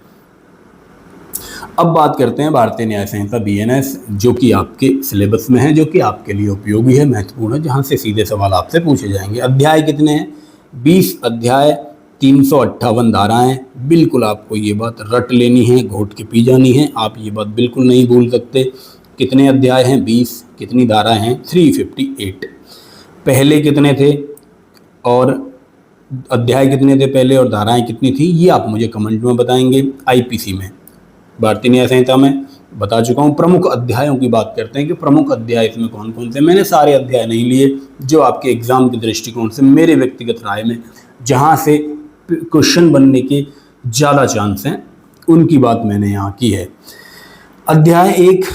अब बात करते हैं भारतीय न्याय संहिता बीएनएस, जो कि आपके सिलेबस में है, जो कि आपके लिए उपयोगी है, महत्वपूर्ण है, जहां से सीधे सवाल आपसे पूछे जाएंगे। अध्याय कितने हैं? 20 अध्याय, 358 धाराएं। बिल्कुल आपको ये बात रट लेनी है, घोट के पी जानी है। आप ये बात बिल्कुल नहीं भूल सकते। कितने अध्याय हैं? 20। कितनी धाराएं हैं? 358। पहले कितने थे और अध्याय कितने थे पहले और धाराएं कितनी थी, ये आप मुझे कमेंट में बताएंगे। आईपीसी में, भारतीय न्याय संहिता में बता चुका हूँ। प्रमुख अध्यायों की बात करते हैं कि प्रमुख अध्याय इसमें कौन कौन से। मैंने सारे अध्याय नहीं लिए, जो आपके एग्जाम के दृष्टिकोण से मेरे व्यक्तिगत राय में जहाँ से क्वेश्चन बनने के ज़्यादा चांस हैं, उनकी बात मैंने यहाँ की है। अध्याय 1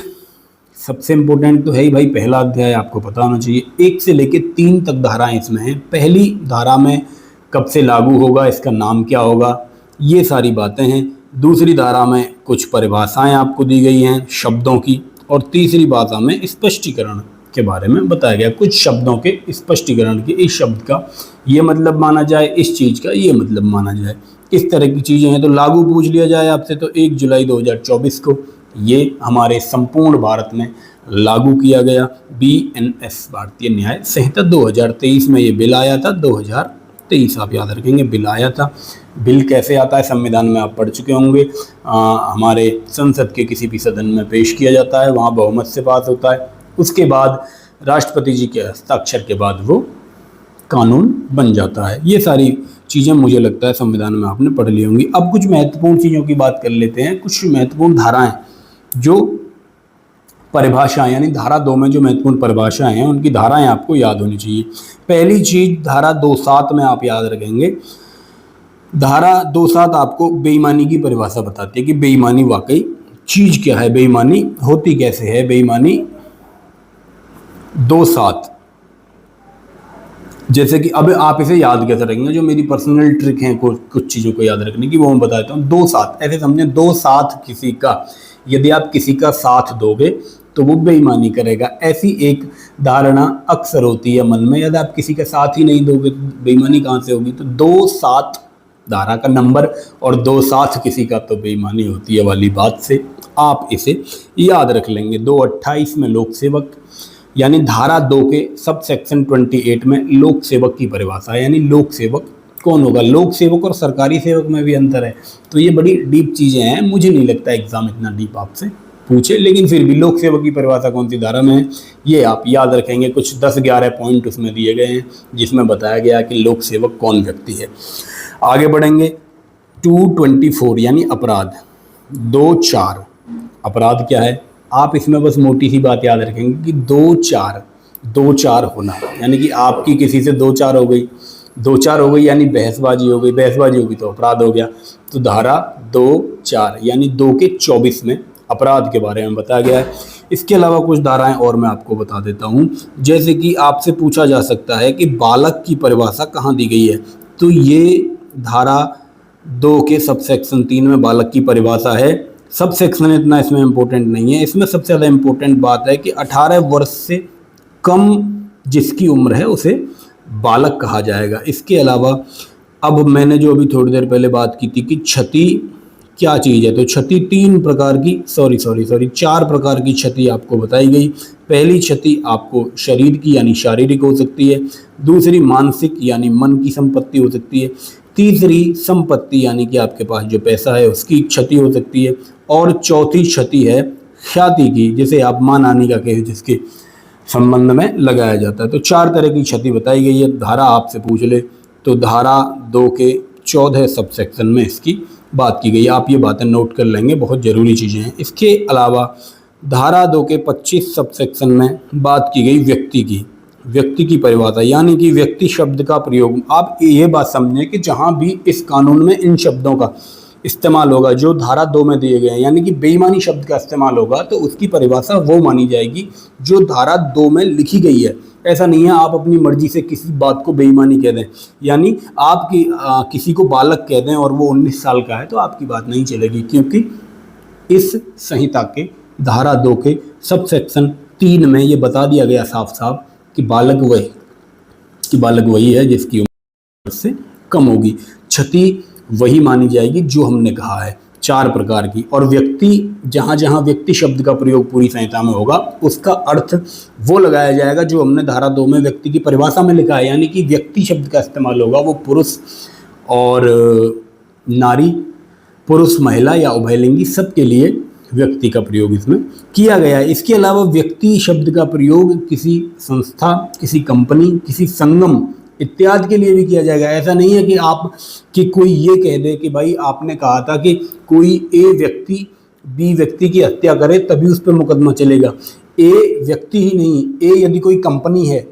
सबसे इम्पोर्टेंट तो है ही भाई। पहला अध्याय आपको पता होना चाहिए। 1 से लेकर 3 तक धाराएं इसमें हैं। पहली धारा में कब से लागू होगा, इसका नाम क्या होगा, ये सारी बातें हैं। दूसरी धारा में कुछ परिभाषाएं आपको दी गई हैं शब्दों की, और तीसरी भाषा में स्पष्टीकरण के बारे में बताया गया, कुछ शब्दों के स्पष्टीकरण के, इस शब्द का ये मतलब माना जाए, इस चीज़ का ये मतलब माना जाए, इस तरह की चीज़ें हैं। तो लागू पूछ लिया जाए आपसे तो 1 जुलाई 2024 को ये हमारे संपूर्ण भारत में लागू किया गया बीएनएस, भारतीय न्याय संहिता। 2023 में ये बिल आया था, 2023 आप याद रखेंगे बिल आया था। बिल कैसे आता है संविधान में आप पढ़ चुके होंगे। हमारे संसद के किसी भी सदन में पेश किया जाता है, वहाँ बहुमत से पास होता है, उसके बाद राष्ट्रपति जी के हस्ताक्षर के बाद वो कानून बन जाता है। ये सारी चीज़ें मुझे लगता है संविधान में आपने पढ़ ली होंगी। अब कुछ महत्वपूर्ण चीज़ों की बात कर लेते हैं। कुछ महत्वपूर्ण धाराएं, जो परिभाषाएं, यानी धारा 2 में जो महत्वपूर्ण परिभाषाएं हैं, उनकी धाराएं आपको याद होनी चाहिए। पहली चीज़ धारा 2(7) में आप याद रखेंगे। धारा 2(7) आपको बेईमानी की परिभाषा बताती है कि बेईमानी वाकई चीज़ क्या है, बेईमानी होती कैसे है। बेईमानी 2(7) जैसे कि अब आप इसे याद कैसे रखेंगे, जो मेरी पर्सनल ट्रिक है कुछ चीज़ों को याद रखने की, वो मैं बताता हूँ। दो साथ, ऐसे समझे, दो साथ किसी का, यदि आप किसी का साथ दोगे तो वो बेईमानी करेगा, ऐसी एक धारणा अक्सर होती है मन में। यदि आप किसी का साथ ही नहीं दोगे तो बेईमानी कहाँ से होगी। तो दो साथ धारा का नंबर और दो साथ किसी का तो बेईमानी होती है वाली बात से आप इसे याद रख लेंगे। 228 में लोक सेवक, यानी धारा 2 के सब सेक्शन 28 में लोक सेवक की परिभाषा है। यानी लोक सेवक कौन होगा। लोक सेवक और सरकारी सेवक में भी अंतर है। तो ये बड़ी डीप चीज़ें हैं, मुझे नहीं लगता एग्जाम इतना डीप आपसे पूछे, लेकिन फिर भी लोक सेवक की परिभाषा कौन सी धारा में है ये आप याद रखेंगे। कुछ 10-11 पॉइंट उसमें दिए गए हैं जिसमें बताया गया कि लोक सेवक कौन व्यक्ति है। आगे बढ़ेंगे। 224 यानी अपराध। 2-4 अपराध क्या है, आप इसमें बस मोटी सी बात याद रखेंगे कि 2-4 होना, यानी कि आपकी किसी से 2-4 हो गई, 2-4 हो गई यानी बहसबाजी हो गई, बहसबाजी होगी तो अपराध हो गया। तो धारा 2-4 यानी 2 के 24 में अपराध के बारे में बताया गया है। इसके अलावा कुछ धाराएं और मैं आपको बता देता हूं। जैसे कि आपसे पूछा जा सकता है कि बालक की परिभाषा कहाँ दी गई है, तो ये धारा 2 के सब सेक्शन 3 में बालक की परिभाषा है। सब सेक्शन इतना इसमें इम्पोर्टेंट नहीं है। इसमें सबसे ज़्यादा इम्पोर्टेंट बात है कि 18 वर्ष से कम जिसकी उम्र है उसे बालक कहा जाएगा। इसके अलावा अब मैंने जो अभी थोड़ी देर पहले बात की थी कि क्षति क्या चीज़ है, तो क्षति 3 प्रकार की, सॉरी 4 प्रकार की क्षति आपको बताई गई। पहली क्षति आपको शरीर की यानी शारीरिक हो सकती है, दूसरी मानसिक यानी मन की संपत्ति हो सकती है, तीसरी संपत्ति यानी कि आपके पास जो पैसा है उसकी क्षति हो सकती है, और चौथी क्षति है ख्याति की, जिसे आप मां नानी का केस जिसके संबंध में लगाया जाता है। तो 4 तरह की क्षति बताई गई है। धारा आपसे पूछ ले तो धारा 2 के 14 सब सेक्शन में इसकी बात की गई है। आप ये बातें नोट कर लेंगे, बहुत ज़रूरी चीज़ें हैं। इसके अलावा धारा 2 के 25 सब सेक्शन में बात की गई व्यक्ति की परिभाषा, यानी कि व्यक्ति शब्द का प्रयोग। आप ये बात समझें कि जहाँ भी इस कानून में इन शब्दों का इस्तेमाल होगा जो धारा 2 में दिए गए हैं, यानी कि बेईमानी शब्द का इस्तेमाल होगा, तो उसकी परिभाषा वो मानी जाएगी जो धारा 2 में लिखी गई है। ऐसा नहीं है आप अपनी मर्जी से किसी बात को बेईमानी कह दें, यानी आप किसी को बालक कह दें और वो 19 साल का है तो आपकी बात नहीं चलेगी, क्योंकि इस संहिता के धारा 2 के सब सेक्शन 3 में ये बता दिया गया साफ साफ कि बालक वही है जिसकी उम्र से कम होगी। क्षति वही मानी जाएगी जो हमने कहा है 4 प्रकार की, और व्यक्ति जहाँ जहाँ व्यक्ति शब्द का प्रयोग पूरी संहिता में होगा उसका अर्थ वो लगाया जाएगा जो हमने धारा 2 में व्यक्ति की परिभाषा में लिखा है। यानी कि व्यक्ति शब्द का इस्तेमाल होगा वो पुरुष और नारी, पुरुष महिला या उभयलिंगी सबके लिए व्यक्ति का प्रयोग इसमें किया गया है। इसके अलावा व्यक्ति शब्द का प्रयोग किसी संस्था, किसी कंपनी, किसी संगम इत्यादि के लिए भी किया जाएगा। ऐसा नहीं है कि कोई ये कह दे कि भाई आपने कहा था कि कोई ए व्यक्ति बी व्यक्ति की हत्या करे तभी उस पर मुकदमा चलेगा। ए व्यक्ति ही नहीं, ए यदि कोई कंपनी है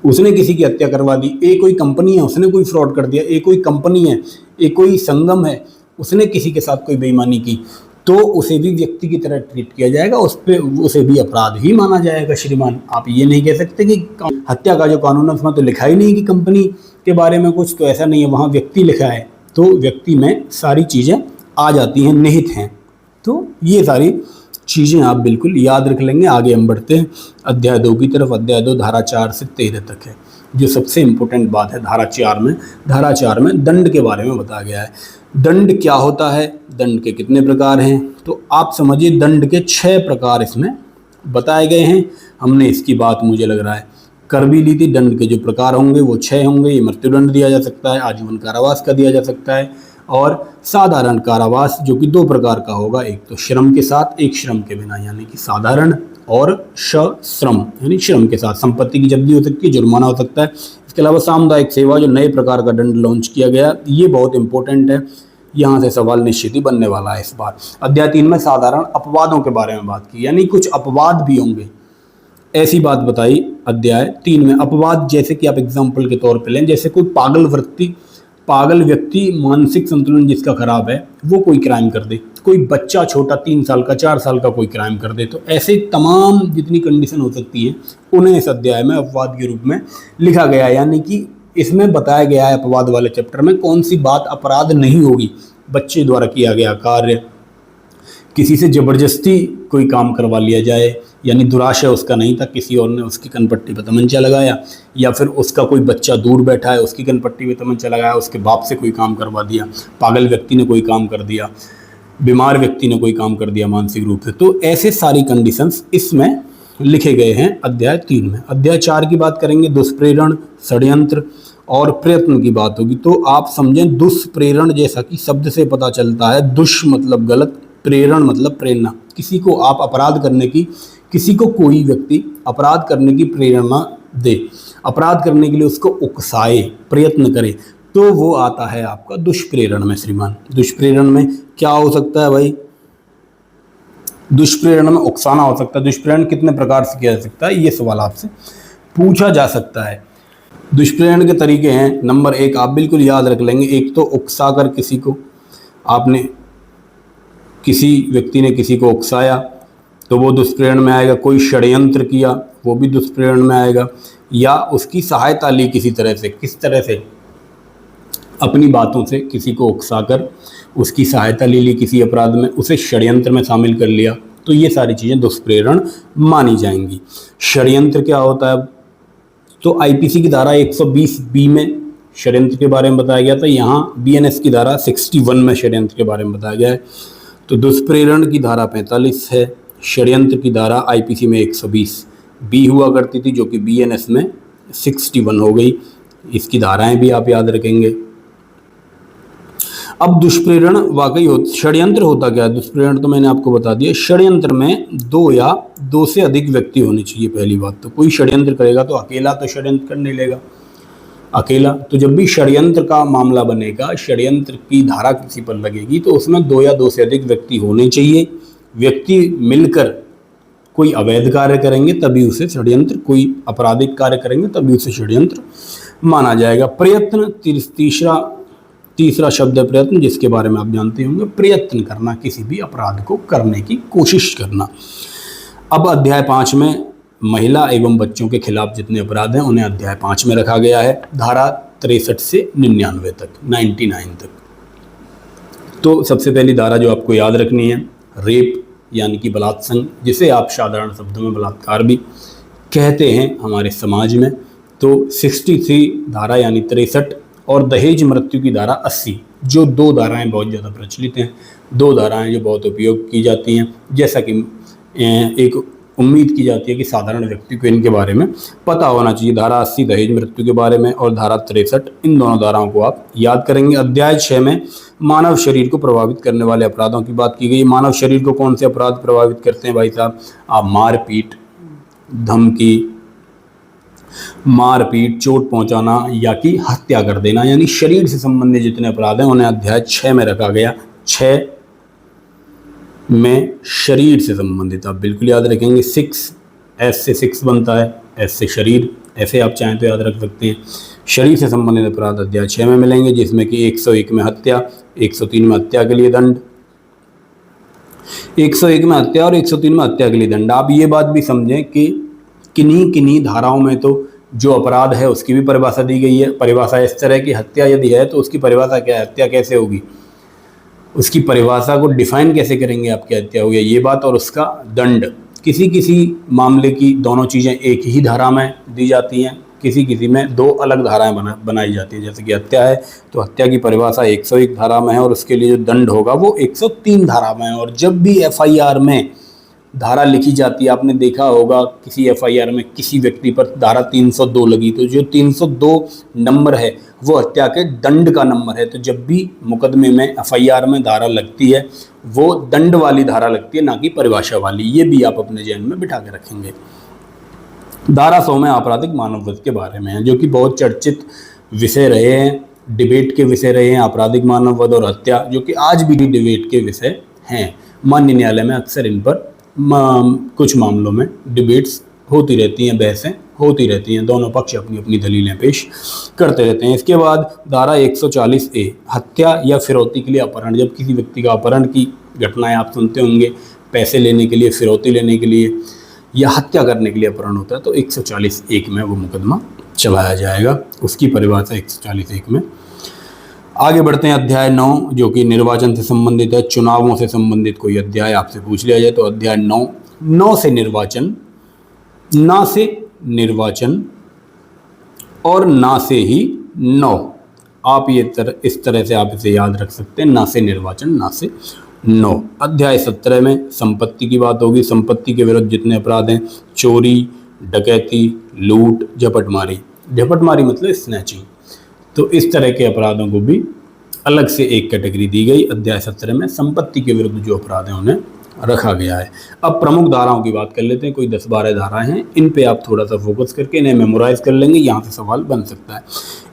उसने किसी की हत्या करवा दी, ए कोई कंपनी है उसने कोई फ्रॉड कर दिया, ए कोई कंपनी है, ए कोई संगम है उसने किसी के साथ कोई बेईमानी की, तो उसे भी व्यक्ति की तरह ट्रीट किया जाएगा, उसे भी अपराध ही माना जाएगा। श्रीमान, आप ये नहीं कह सकते कि हत्या का जो कानून है उसमें तो लिखा ही नहीं कि कंपनी के बारे में कुछ, तो ऐसा नहीं है, वहाँ व्यक्ति लिखा है तो व्यक्ति में सारी चीज़ें आ जाती हैं, निहित हैं। तो ये सारी चीज़ें आप बिल्कुल याद रख लेंगे। आगे हम बढ़ते हैं अध्याय 2 की तरफ। अध्याय 2 धारा 4 से 13 तक है। जो सबसे इम्पोर्टेंट बात है धारा 4 में दंड के बारे में बताया गया है। दंड क्या होता है, दंड के कितने प्रकार हैं, तो आप समझिए दंड के 6 प्रकार इसमें बताए गए हैं। हमने इसकी बात मुझे लग रहा है कर भी ली थी। दंड के जो प्रकार होंगे वो 6 होंगे। ये मृत्युदंड दिया जा सकता है, आजीवन कारावास का दिया जा सकता है, और साधारण कारावास जो कि 2 प्रकार का होगा, एक तो श्रम के साथ, एक श्रम के बिना, यानी कि साधारण और सश्रम यानी श्रम के साथ। संपत्ति की जब्ती हो सकती है, जुर्माना हो सकता है। इसके अलावा सामुदायिक सेवा जो नए प्रकार का दंड लॉन्च किया गया, ये बहुत इंपॉर्टेंट है, यहाँ से सवाल निश्चित ही बनने वाला है इस बार। अध्याय 3 में साधारण अपवादों के बारे में बात की, यानी कुछ अपवाद भी होंगे, ऐसी बात बताई अध्याय 3 में। अपवाद जैसे कि आप एग्जाम्पल के तौर पर लें, जैसे कोई पागल व्यक्ति मानसिक संतुलन जिसका खराब है वो कोई क्राइम कर दे, कोई बच्चा छोटा 3 साल का 4 साल का कोई क्राइम कर दे। तो ऐसे तमाम जितनी कंडीशन हो सकती हैं उन्हें इस अध्याय में अपवाद के रूप में लिखा गया है, यानी कि इसमें बताया गया है अपवाद वाले चैप्टर में कौन सी बात अपराध नहीं होगी। बच्चे द्वारा किया गया कार्य, किसी से ज़बरदस्ती कोई काम करवा लिया जाए, यानी दुराशय उसका नहीं था, किसी और ने उसकी कनपट्टी पर तमंचा लगाया, या फिर उसका कोई बच्चा दूर बैठा है उसकी कनपट्टी पे तमंचा लगाया, उसके बाप से कोई काम करवा दिया, पागल व्यक्ति ने कोई काम कर दिया, बीमार व्यक्ति ने कोई काम कर दिया मानसिक रूप से। तो ऐसे सारी कंडीशंस इसमें लिखे गए हैं अध्याय 3 में। अध्याय 4 की बात करेंगे, दुष्प्रेरण, षड्यंत्र और प्रयत्न की बात होगी। तो आप समझें दुष्प्रेरण, जैसा कि शब्द से पता चलता है, दुष मतलब गलत, प्रेरण मतलब प्रेरणा। किसी को आप अपराध करने की, किसी को कोई व्यक्ति अपराध करने की प्रेरणा दे, अपराध करने के लिए उसको उकसाए, प्रयत्न करे, तो वो आता है आपका दुष्प्रेरण में श्रीमान। दुष्प्रेरण में क्या हो सकता है भाई? दुष्प्रेरण में उकसाना हो सकता है। दुष्प्रेरण कितने प्रकार से किया जा सकता है, ये सवाल आपसे पूछा जा सकता है। दुष्प्रेरण के तरीके हैं, नंबर 1 आप बिल्कुल याद रख लेंगे, एक तो उकसा कर किसी को, आपने किसी व्यक्ति ने किसी को उकसाया तो वो दुष्प्रेरण में आएगा। कोई षड्यंत्र किया वो भी दुष्प्रेरण में आएगा, या उसकी सहायता ली किसी तरह से, किस तरह से, अपनी बातों से किसी को उकसाकर उसकी सहायता ले ली किसी अपराध में, उसे षड्यंत्र में शामिल कर लिया, तो ये सारी चीज़ें दुष्प्रेरण मानी जाएंगी। षड्यंत्र क्या होता है? तो आईपीसी की धारा 120B में षड्यंत्र के बारे में बताया गया था, यहाँ बीएनएस की धारा 61 में षड्यंत्र के बारे में बताया गया है। तो दुष्प्रेरण की धारा 45 है, षड्यंत्र की धारा आईपीसी में 120B हुआ करती थी, जो कि बीएनएस में 61 हो गई। इसकी धाराएं भी आप याद रखेंगे। अब दुष्प्रेरण वाकई षड्यंत्र होता क्या है? दुष्प्रेरण तो मैंने आपको बता दिया। षड्यंत्र में 2 या 2 से अधिक व्यक्ति होने चाहिए। पहली बात तो कोई षड्यंत्र करेगा तो अकेला तो षड्यंत्र कर नहीं लेगा, अकेला। तो जब भी षड्यंत्र का मामला बनेगा, षड्यंत्र की धारा किसी पर लगेगी, तो उसमें 2 या 2 से अधिक व्यक्ति होने चाहिए। व्यक्ति मिलकर कोई अवैध कार्य करेंगे तभी उसे षड्यंत्र, कोई आपराधिक कार्य करेंगे तभी उसे षड्यंत्र माना जाएगा। प्रयत्न, तीसरा शब्द है प्रयत्न, जिसके बारे में आप जानते होंगे। प्रयत्न करना, किसी भी अपराध को करने की कोशिश करना। अब अध्याय 5 में महिला एवं बच्चों के खिलाफ जितने अपराध हैं उन्हें अध्याय 5 में रखा गया है, धारा 63 से 99 तक, 99 तक। तो सबसे पहली धारा जो आपको याद रखनी है, रेप यानी कि बलात्संग, जिसे आप साधारण शब्दों में बलात्कार भी कहते हैं हमारे समाज में। तो 63 धारा यानी 63 और दहेज मृत्यु की धारा 80, जो 2 धाराएं बहुत ज़्यादा प्रचलित हैं, 2 धाराएं जो बहुत उपयोग की जाती हैं। जैसा कि एक उम्मीद की जाती है कि साधारण व्यक्ति को इनके बारे में पता होना चाहिए। धारा 80 दहेज मृत्यु के बारे में और धारा 63, इन दोनों धाराओं को आप याद करेंगे। अध्याय 6 में मानव शरीर को प्रभावित करने वाले अपराधों की बात की गई। मानव शरीर को कौन से अपराध प्रभावित करते हैं भाई साहब? आप मारपीट, धमकी, मारपीट, चोट पहुंचाना या कि हत्या कर देना, यानी शरीर से संबंधित जितने अपराध हैं उन्हें अध्याय 6 में रखा गया। 6 में शरीर से संबंधित आप बिल्कुल याद रखेंगे। 6 एस से 6 बनता है, एस से शरीर, ऐसे आप चाहें तो याद रख सकते हैं। शरीर से संबंधित अपराध अध्याय 6 में मिलेंगे, जिसमें कि 101 में हत्या, 103 में हत्या के लिए दंड, 101 में हत्या और 103 में हत्या के लिए दंड। आप ये बात भी समझें कि किन्हीं धाराओं में तो जो अपराध है उसकी भी परिभाषा दी गई है। परिभाषा इस तरह की, हत्या यदि है तो उसकी परिभाषा क्या है, हत्या कैसे होगी, उसकी परिभाषा को डिफाइन कैसे करेंगे आप, क्या हत्या हो गया ये बात, और उसका दंड। किसी मामले की दोनों चीज़ें एक ही धारा में दी जाती हैं, किसी में 2 अलग धाराएं बनाई जाती हैं। जैसे कि हत्या है तो हत्या की परिभाषा 101 धारा में है और उसके लिए जो दंड होगा वो 103 धारा में है। और जब भी एफआईआर में धारा लिखी जाती है, आपने देखा होगा किसी एफआईआर में किसी व्यक्ति पर धारा 302 लगी, तो जो 302 नंबर है वो हत्या के दंड का नंबर है। तो जब भी मुकदमे में एफआईआर में धारा लगती है वो दंड वाली धारा लगती है, ना कि परिभाषा वाली। ये भी आप अपने जहन में बिठा के रखेंगे। धारा 100 में आपराधिक मानववध के बारे में है, जो कि बहुत चर्चित विषय रहे हैं, डिबेट के विषय रहे हैं। आपराधिक मानववध और हत्या, जो कि आज भी डिबेट के विषय हैं। माननीय न्यायालय में अक्सर इन पर कुछ मामलों में डिबेट्स होती रहती हैं, बहसें होती रहती हैं, दोनों पक्ष अपनी अपनी दलीलें पेश करते रहते हैं। इसके बाद धारा 140A, हत्या या फिरौती के लिए अपहरण। जब किसी व्यक्ति का अपहरण की घटनाएं आप सुनते होंगे, पैसे लेने के लिए, फिरौती लेने के लिए या हत्या करने के लिए अपहरण होता है, तो 140(1) में वो मुकदमा चलाया जाएगा। उसकी परिभाषा 140(1) में। आगे बढ़ते हैं अध्याय 9, जो कि निर्वाचन से संबंधित है। चुनावों से संबंधित कोई अध्याय आपसे पूछ लिया जाए तो अध्याय 9 से निर्वाचन, ना से निर्वाचन और ना से ही 9, आप ये इस तरह से आप इसे याद रख सकते हैं, ना से निर्वाचन, ना से 9। अध्याय 17 में संपत्ति की बात होगी। संपत्ति के विरुद्ध जितने अपराध हैं, चोरी, डकैती, लूट, झपटमारी। झपटमारी मतलब स्नैचिंग। तो इस तरह के अपराधों को भी अलग से एक कैटेगरी दी गई अध्याय 17 में। संपत्ति के विरुद्ध जो अपराध हैं उन्हें रखा गया है। अब प्रमुख धाराओं की बात कर लेते हैं। कोई 10-12 धाराएं हैं, इन पे आप थोड़ा सा फोकस करके इन्हें मेमोराइज कर लेंगे, यहाँ से सवाल बन सकता है।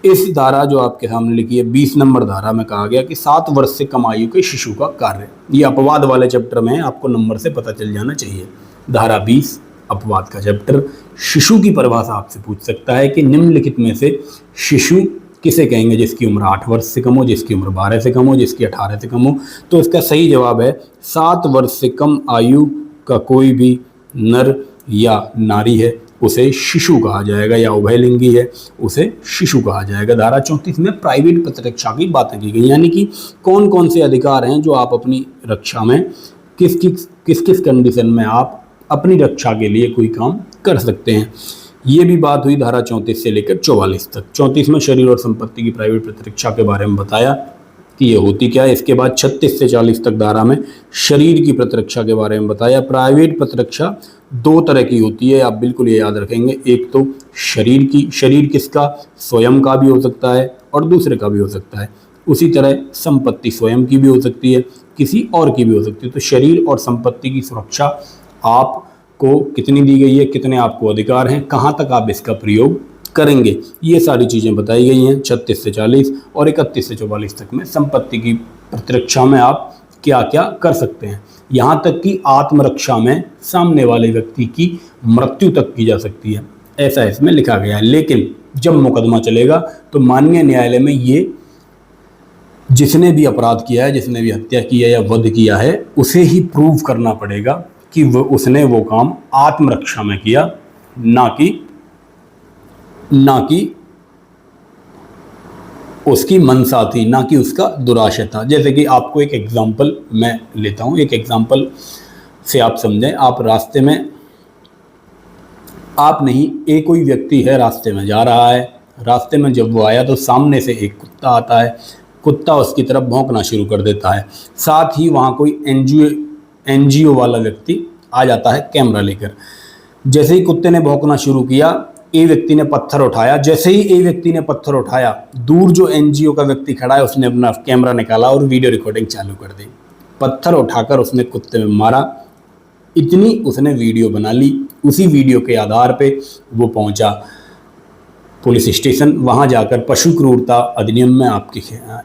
इस धारा जो आपके सामने लिखी है 20 नंबर धारा में कहा गया कि 7 वर्ष से कम आयु के शिशु का कार्य। ये अपवाद वाले चैप्टर में है, आपको नंबर से पता चल जाना चाहिए। धारा 20 अपवाद का चैप्टर। शिशु की परिभाषा आपसे पूछ सकता है कि निम्नलिखित में से शिशु किसे कहेंगे? जिसकी उम्र 8 वर्ष से कम हो, जिसकी उम्र 12 से कम हो, जिसकी 18 से कम हो। तो इसका सही जवाब है 7 वर्ष से कम आयु का कोई भी नर या नारी है उसे शिशु कहा जाएगा, या उभयलिंगी है उसे शिशु कहा जाएगा। धारा 34 में प्राइवेट प्रतिरक्षा की बातें की गई, यानी कि कौन कौन से अधिकार हैं जो आप अपनी रक्षा में किस किस कंडीशन में आप अपनी रक्षा के लिए कोई काम कर सकते हैं। ये भी बात हुई धारा 34 से लेकर 44 तक। 34 में शरीर और संपत्ति की प्राइवेट प्रतिरक्षा के बारे में बताया कि ये होती क्या है। इसके बाद 36 से 40 तक धारा में शरीर की प्रतिरक्षा के बारे में बताया। प्राइवेट प्रतिरक्षा 2 तरह की होती है, आप बिल्कुल ये याद रखेंगे। एक तो शरीर की, शरीर किसका? स्वयं का भी हो सकता है और दूसरे का भी हो सकता है। उसी तरह संपत्ति स्वयं की भी हो सकती है, किसी और की भी हो सकती है। तो शरीर और संपत्ति की सुरक्षा आपको कितनी दी गई है, कितने आपको अधिकार हैं, कहाँ तक आप इसका प्रयोग करेंगे, ये सारी चीज़ें बताई गई हैं 36 से 40 और 31 से 44 तक में। संपत्ति की प्रतिरक्षा में आप क्या क्या कर सकते हैं, यहाँ तक कि आत्मरक्षा में सामने वाले व्यक्ति की मृत्यु तक की जा सकती है, ऐसा इसमें लिखा गया है। लेकिन जब मुकदमा चलेगा तो माननीय न्यायालय में ये जिसने भी अपराध किया है, जिसने भी हत्या की है या वध किया है, उसे ही प्रूव करना पड़ेगा कि उसने वो काम आत्मरक्षा में किया, ना कि उसकी मंशा थी, ना कि उसका दुराशय था। जैसे कि आपको एक एग्जांपल मैं लेता हूँ, एक एग्जांपल से आप समझें। आप रास्ते में, आप नहीं, एक कोई व्यक्ति है रास्ते में जा रहा है। रास्ते में जब वो आया तो सामने से एक कुत्ता आता है, कुत्ता उसकी तरफ भौंकना शुरू कर देता है। साथ ही वहाँ कोई एनजीओ वाला व्यक्ति आ जाता है कैमरा लेकर। जैसे ही कुत्ते ने भौंकना शुरू किया, ए व्यक्ति ने पत्थर उठाया। जैसे ही ए व्यक्ति ने पत्थर उठाया, दूर जो एनजीओ का व्यक्ति खड़ा है उसने अपना कैमरा निकाला और वीडियो रिकॉर्डिंग चालू कर दी। पत्थर उठाकर उसने कुत्ते में मारा, इतनी उसने वीडियो बना ली। उसी वीडियो के आधार पे वो पहुंचा पुलिस स्टेशन। वहां जाकर पशु क्रूरता अधिनियम में आपके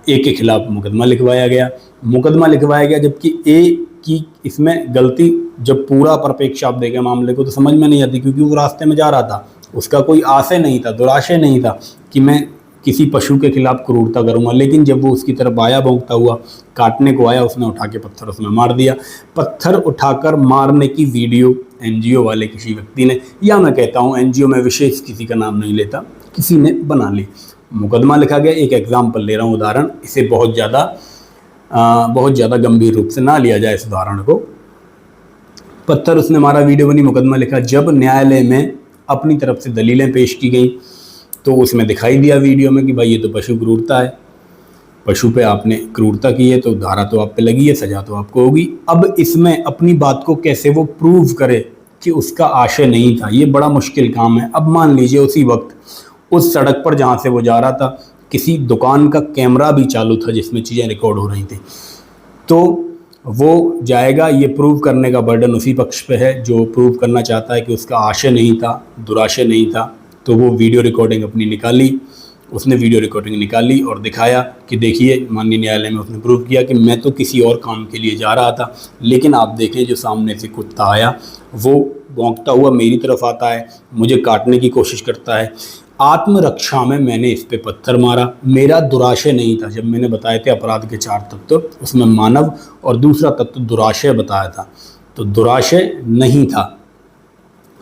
ए के खिलाफ मुकदमा लिखवाया गया। जबकि ए की इसमें गलती, जब पूरा परिप्रेक्ष्य आप देखें मामले को तो समझ में नहीं आती, क्योंकि वो रास्ते में जा रहा था, उसका कोई आशय नहीं था, दुराशय नहीं था कि मैं किसी पशु के खिलाफ क्रूरता करूंगा। लेकिन जब वो उसकी तरफ आया, भौंकता हुआ काटने को आया, उसने उठा के पत्थर उसमें मार दिया। पत्थर उठाकर मारने की वीडियो एनजीओ वाले किसी व्यक्ति ने, या मैं कहता हूँ एनजीओ में विशेष किसी का नाम नहीं लेता, किसी ने बना ली, मुकदमा लिखा गया। एक एग्जाम्पल ले रहा हूँ, उदाहरण, इसे बहुत ज़्यादा गंभीर रूप से ना लिया जाए इस उदाहरण को। पत्थर उसने मारा, वीडियो बनी, मुकदमा लिखा। जब न्यायालय में अपनी तरफ से दलीलें पेश की गई तो उसमें दिखाई दिया वीडियो में कि भाई ये तो पशु क्रूरता है, पशु पे आपने क्रूरता की है तो धारा तो आप पे लगी है, सजा तो आपको होगी। अब इसमें अपनी बात को कैसे वो प्रूव करे कि उसका आशय नहीं था, ये बड़ा मुश्किल काम है। अब मान लीजिए उसी वक्त उस सड़क पर जहाँ से वो जा रहा था, किसी दुकान का कैमरा भी चालू था जिसमें चीज़ें रिकॉर्ड हो रही थी, तो वो जाएगा। ये प्रूव करने का बर्डन उसी पक्ष पे है जो प्रूव करना चाहता है कि उसका आशय नहीं था, दुराशय नहीं था। तो वो वीडियो रिकॉर्डिंग अपनी निकाली, उसने वीडियो रिकॉर्डिंग निकाली और दिखाया कि देखिए, माननीय न्यायालय में उसने प्रूव किया कि मैं तो किसी और काम के लिए जा रहा था, लेकिन आप देखें जो सामने से कुत्ता आया वो भौंकता हुआ मेरी तरफ आता है, मुझे काटने की कोशिश करता है। आत्मरक्षा में मैंने इस पे पत्थर मारा, मेरा दुराशय नहीं था। जब मैंने बताए थे अपराध के 4 तत्व, उसमें मानव और दूसरा तत्व दुराशय बताया था, तो दुराशय नहीं था।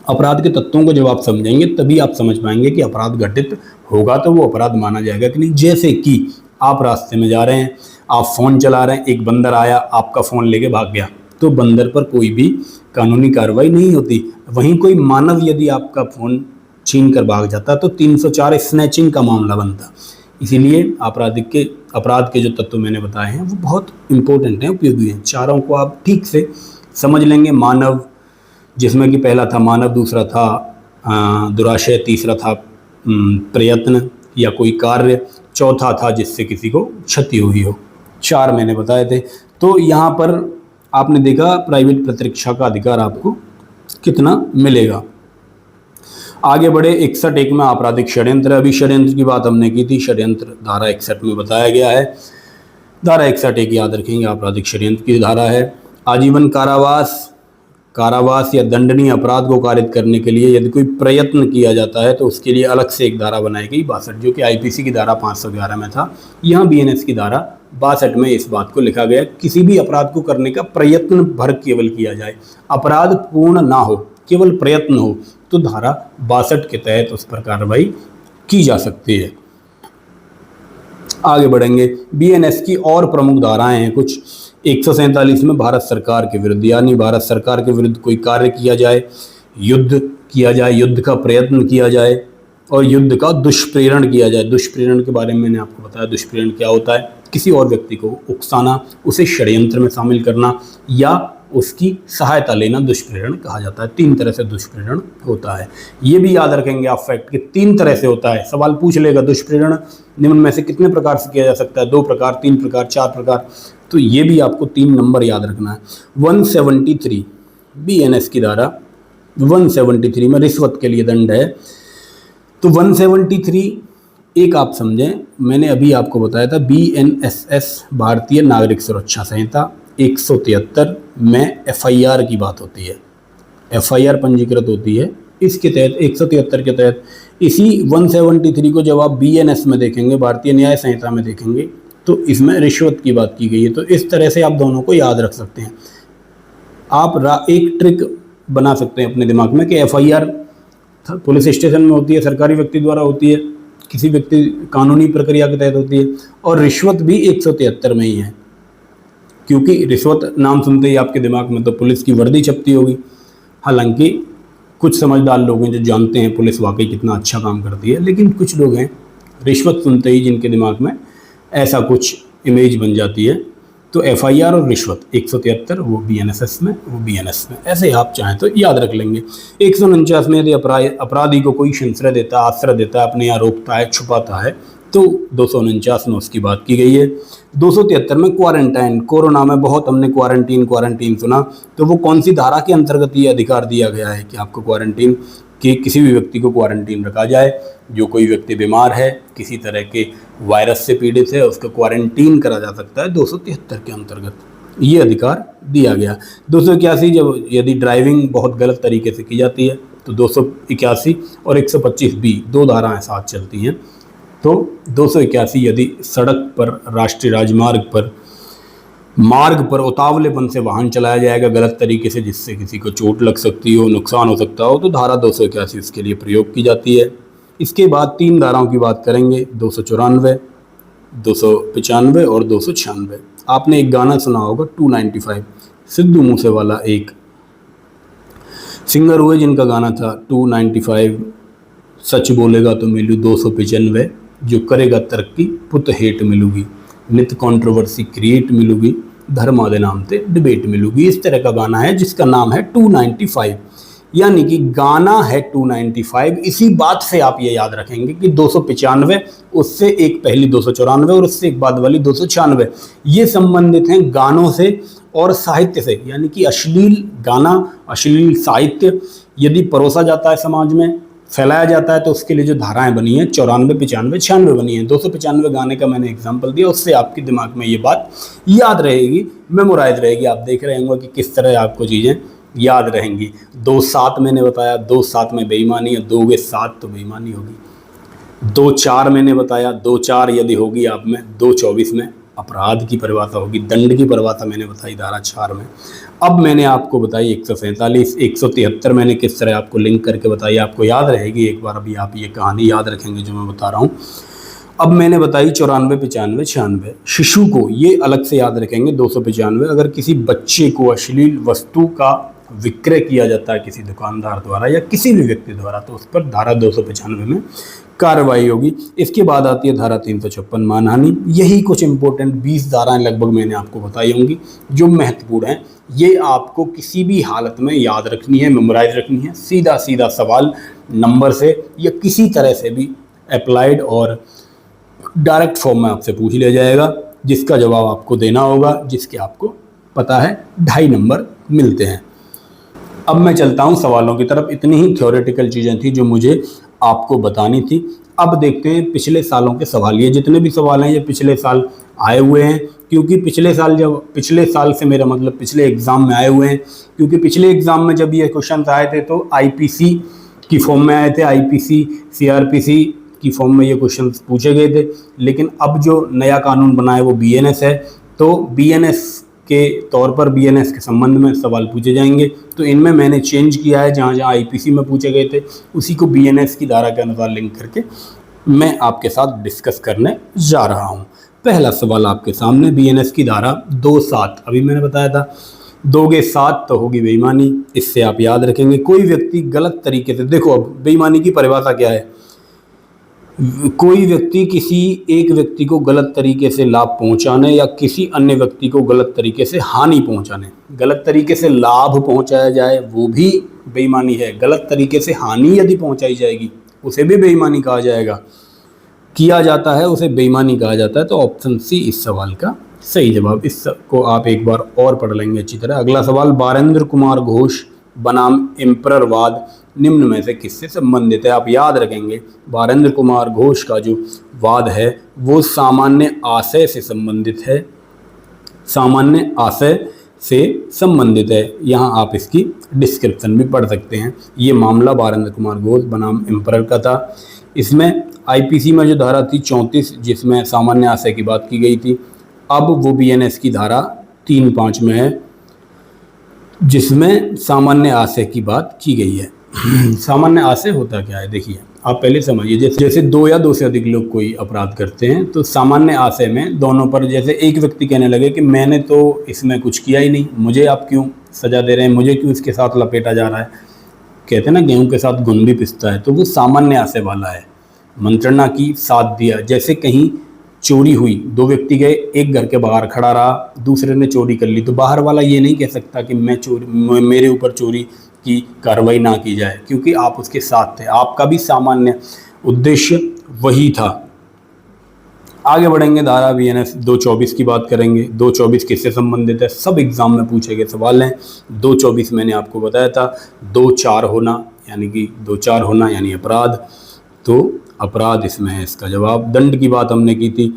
अपराध के तत्वों को जब आप समझेंगे तभी आप समझ पाएंगे कि अपराध घटित होगा तो वो अपराध माना जाएगा कि नहीं। जैसे कि आप रास्ते में जा रहे हैं, आप फ़ोन चला रहे हैं, एक बंदर आया, आपका फ़ोन लेके भाग गया, तो बंदर पर कोई भी कानूनी कार्रवाई नहीं होती। वहीं कोई मानव यदि आपका फ़ोन छीन कर भाग जाता तो 304 स्नैचिंग का मामला बनता। इसीलिए अपराध के जो तत्व मैंने बताए हैं वो बहुत इंपॉर्टेंट हैं, उपयोगी हैं। चारों को आप ठीक से समझ लेंगे। मानव, जिसमें कि पहला था मानव, दूसरा था दुराशय, तीसरा था प्रयत्न या कोई कार्य, चौथा था जिससे किसी को क्षति हुई हो। 4 मैंने बताए थे। तो यहाँ पर आपने देखा प्राइवेट प्रतिरक्षा का अधिकार आपको कितना मिलेगा। आगे बढ़े 61 में आपराधिक षड्यंत्र। अभी षड्यंत्र की बात हमने की थी, षड्यंत्र धारा 61 में बताया गया है। धारा 61 याद रखेंगे, आपराधिक षड्यंत्र की धारा है। आजीवन कारावास या दंडनीय अपराध को कारित करने के लिए यदि कोई प्रयत्न किया जाता है तो उसके लिए अलग से एक धारा बनाई गई 62, जो कि आईपीसी की धारा 511 में था। यहाँ बीएनएस की धारा 62 में इस बात को लिखा गया, किसी भी अपराध को करने का प्रयत्न भर केवल किया जाए, अपराध पूर्ण ना हो, केवल प्रयत्न हो, तो धारा 62 के तहत उस पर कार्रवाई की जा सकती है। आगे बढ़ेंगे। बीएनएस की और प्रमुख धाराएं हैं कुछ। 147 में भारत सरकार के विरुद्ध, यानी भारत सरकार के विरुद्ध कोई कार्य किया जाए, युद्ध किया जाए, युद्ध का प्रयत्न किया जाए और युद्ध का दुष्प्रेरण किया जाए। दुष्प्रेरण के बारे में मैंने आपको बताया, दुष्प्रेरण क्या होता है, किसी और व्यक्ति को उकसाना, उसे षड्यंत्र में शामिल करना या उसकी सहायता लेना, दुष्प्रेरण कहा जाता है। 3 तरह से दुष्प्रेरण होता है, ये भी याद रखेंगे आप फैक्ट कि 3 तरह से होता है। सवाल पूछ लेगा दुष्प्रेरण निम्न में से कितने प्रकार से किया जा सकता है, 2 प्रकार, 3 प्रकार, 4 प्रकार, तो ये भी आपको 3 नंबर याद रखना है। 173 बीएनएस की धारा 173 में रिश्वत के लिए दंड है। तो 173 एक आप समझें, मैंने अभी आपको बताया था बीएनएसएस भारतीय नागरिक सुरक्षा संहिता 173 में एफआईआर की बात होती है, एफआईआर पंजीकृत होती है। इसके तहत 173 के तहत इसी 173 को जब आप बीएनएस में देखेंगे, भारतीय न्याय संहिता में देखेंगे, तो इसमें रिश्वत की बात की गई है। तो इस तरह से आप दोनों को याद रख सकते हैं। आप एक ट्रिक बना सकते हैं अपने दिमाग में कि एफआईआर पुलिस स्टेशन में होती है, सरकारी व्यक्ति द्वारा होती है, किसी व्यक्ति कानूनी प्रक्रिया के तहत होती है, और रिश्वत भी 173 में ही है। क्योंकि रिश्वत नाम सुनते ही आपके दिमाग में तो पुलिस की वर्दी छपती होगी। हालांकि कुछ समझदार लोग हैं जो जानते हैं पुलिस वाकई कितना अच्छा काम करती है, लेकिन कुछ लोग हैं रिश्वत सुनते ही जिनके दिमाग में ऐसा कुछ इमेज बन जाती है। तो एफआईआर और रिश्वत 173 वो बीएनएसएस में, वो बीएनएस में, ऐसे आप चाहें तो याद रख लेंगे। 149 में यदि अपराधी को कोई संश्रय देता है, आश्रय देता है, अपने यहाँ रोकता है, छुपाता है, तो 249 में उसकी बात की गई है। 273 में क्वारंटाइन, कोरोना में बहुत हमने क्वारंटीन सुना, तो वो कौन सी धारा के अंतर्गत ये अधिकार दिया गया है कि आपको क्वारंटीन, कि किसी भी व्यक्ति को क्वारंटीन रखा जाए। जो कोई व्यक्ति बीमार है, किसी तरह के वायरस से पीड़ित है, उसको क्वारंटीन करा जा सकता है 273 के अंतर्गत, ये अधिकार दिया गया। 281 जब यदि ड्राइविंग बहुत गलत तरीके से की जाती है तो 281 और 125 बी 2 धाराएं साथ चलती हैं। तो 281 यदि सड़क पर, राष्ट्रीय राजमार्ग पर, मार्ग पर उतावलेपन से वाहन चलाया जाएगा गलत तरीके से, जिससे किसी को चोट लग सकती हो, नुकसान हो सकता हो, तो धारा 281 इसके लिए प्रयोग की जाती है। इसके बाद 3 धाराओं की बात करेंगे, 294, 295 और 296। आपने एक गाना सुना होगा 295, सिद्धू मूसेवाला एक सिंगर हुए जिनका गाना था 295, सच बोलेगा तो मिलू 295, जो करेगा तरक्की पुत हेट मिलूगी, नित कंट्रोवर्सी क्रिएट मिलूगी, धर्म आदे नाम से डिबेट मिलूगी। इस तरह का गाना है जिसका नाम है 295, यानी कि गाना है 295। इसी बात से आप ये याद रखेंगे कि 295, उससे एक पहली 294 और उससे एक बाद वाली 296, ये संबंधित हैं गानों से और साहित्य से। यानी कि अश्लील गाना, अश्लील साहित्य यदि परोसा जाता है समाज में, फैलाया जाता है, तो उसके लिए जो धाराएं बनी हैं 94, 95, 96 बनी हैं। 295 गाने का मैंने एग्जांपल दिया, उससे आपके दिमाग में ये बात याद रहेगी, मेमोराइज रहेगी। आप देख रहे होंगे कि किस तरह आपको चीज़ें याद रहेंगी। 2-7 मैंने बताया, 2-7 में बेईमानी है, 2 के 7 तो बेईमानी होगी। 2-4 मैंने बताया, 2-4 यदि होगी आप में, 2-24 में अपराध की परिभाषा होगी, दंड की परिभाषा मैंने बताई धारा 4 में। अब मैंने आपको बताई 147, 173 मैंने किस तरह आपको लिंक करके बताई, आपको याद रहेगी एक बार, अभी आप ये कहानी याद रखेंगे जो मैं बता रहा हूँ। अब मैंने बताई 94, 95, 96 शिशु को ये अलग से याद रखेंगे। 295 अगर किसी बच्चे को अश्लील वस्तु का विक्रय किया जाता है किसी दुकानदार द्वारा या किसी भी व्यक्ति द्वारा, तो उस पर धारा 295 में कार्रवाई होगी। इसके बाद आती है धारा 356 मानहानि। यही कुछ इंपॉर्टेंट 20 धाराएं लगभग मैंने आपको बताई होंगी जो महत्वपूर्ण हैं। ये आपको किसी भी हालत में याद रखनी है, मेमोराइज रखनी है। सीधा सीधा सवाल नंबर से या किसी तरह से भी अप्लाइड और डायरेक्ट फॉर्म में आपसे पूछ लिया जाएगा, जिसका जवाब आपको देना होगा, जिसके आपको पता है 2.5 नंबर मिलते हैं। अब मैं चलता हूं सवालों की तरफ। इतनी ही थ्योरेटिकल चीज़ें थी जो मुझे आपको बतानी थी। अब देखते हैं पिछले सालों के सवाल। ये जितने भी सवाल हैं ये पिछले साल आए हुए हैं, क्योंकि पिछले साल से मेरा मतलब पिछले एग्ज़ाम में आए हुए हैं, क्योंकि पिछले एग्ज़ाम में जब ये क्वेश्चन आए थे तो आईपीसी की फॉर्म में आए थे, आईपीसी सीआरपीसी की फॉर्म में ये क्वेश्चन पूछे गए थे। लेकिन अब जो नया कानून बना है वो बीएनएस है, तो बीएनएस के तौर पर बीएनएस के संबंध में सवाल पूछे जाएंगे। तो इनमें मैंने चेंज किया है, जहाँ जहाँ आईपीसी में पूछे गए थे उसी को बीएनएस की धारा के अनुसार लिंक करके मैं आपके साथ डिस्कस करने जा रहा हूँ। पहला सवाल आपके सामने, बीएनएस की धारा 2-7, अभी मैंने बताया था 2 के 7 तो होगी बेईमानी। इससे आप याद रखेंगे कोई व्यक्ति गलत तरीके से, देखो अब बेईमानी की परिभाषा क्या है, कोई व्यक्ति किसी एक व्यक्ति को गलत तरीके से लाभ पहुंचाने या किसी अन्य व्यक्ति को गलत तरीके से हानि पहुंचाने। गलत तरीके से लाभ पहुंचाया जाए वो भी बेईमानी है, गलत तरीके से हानि यदि पहुंचाई जाएगी उसे भी बेईमानी कहा जाएगा, किया जाता है उसे बेईमानी कहा जाता है। तो ऑप्शन सी इस सवाल का सही जवाब। इसको आप एक बार और पढ़ लेंगे अच्छी तरह। अगला सवाल, बारेंद्र कुमार घोष बनाम एम्परर वाद निम्न में से किससे संबंधित है। आप याद रखेंगे बारेंद्र कुमार घोष का जो वाद है वो सामान्य आशय से संबंधित है, सामान्य आशय से संबंधित है। यहाँ आप इसकी डिस्क्रिप्शन भी पढ़ सकते हैं। ये मामला बारेंद्र कुमार घोष बनाम एम्परर का था। इसमें आईपीसी में जो धारा थी 34 जिसमें सामान्य आशय की बात की गई थी, अब वो बीएनएस की धारा 3-5 में है जिसमें सामान्य आशय की बात की गई है। सामान्य आशय होता क्या है, देखिए आप पहले समझिए। जैसे 2 या 2 से अधिक लोग कोई अपराध करते हैं तो सामान्य आशय में दोनों पर, जैसे एक व्यक्ति कहने लगे कि मैंने तो इसमें कुछ किया ही नहीं, मुझे आप क्यों सजा दे रहे हैं, मुझे क्यों इसके साथ लपेटा जा रहा है। कहते हैं ना गेहूं के साथ घुन भी पिसता है, तो वो सामान्य आशय वाला है। मंत्रणा की साथ दिया, जैसे कहीं चोरी हुई, 2 व्यक्ति गए, एक घर के बाहर खड़ा रहा, दूसरे ने चोरी कर ली, तो बाहर वाला ये नहीं कह सकता कि मेरे ऊपर चोरी की कार्रवाई ना की जाए, क्योंकि आप उसके साथ थे, आपका भी सामान्य उद्देश्य वही था। आगे बढ़ेंगे, धारा बीएनएस 224 की बात करेंगे। 224 किससे संबंधित है, सब एग्जाम में पूछे गए सवाल हैं। 224 मैंने आपको बताया था 2-4 होना, यानी अपराध, तो अपराध इसमें है इसका जवाब। दंड की बात हमने की थी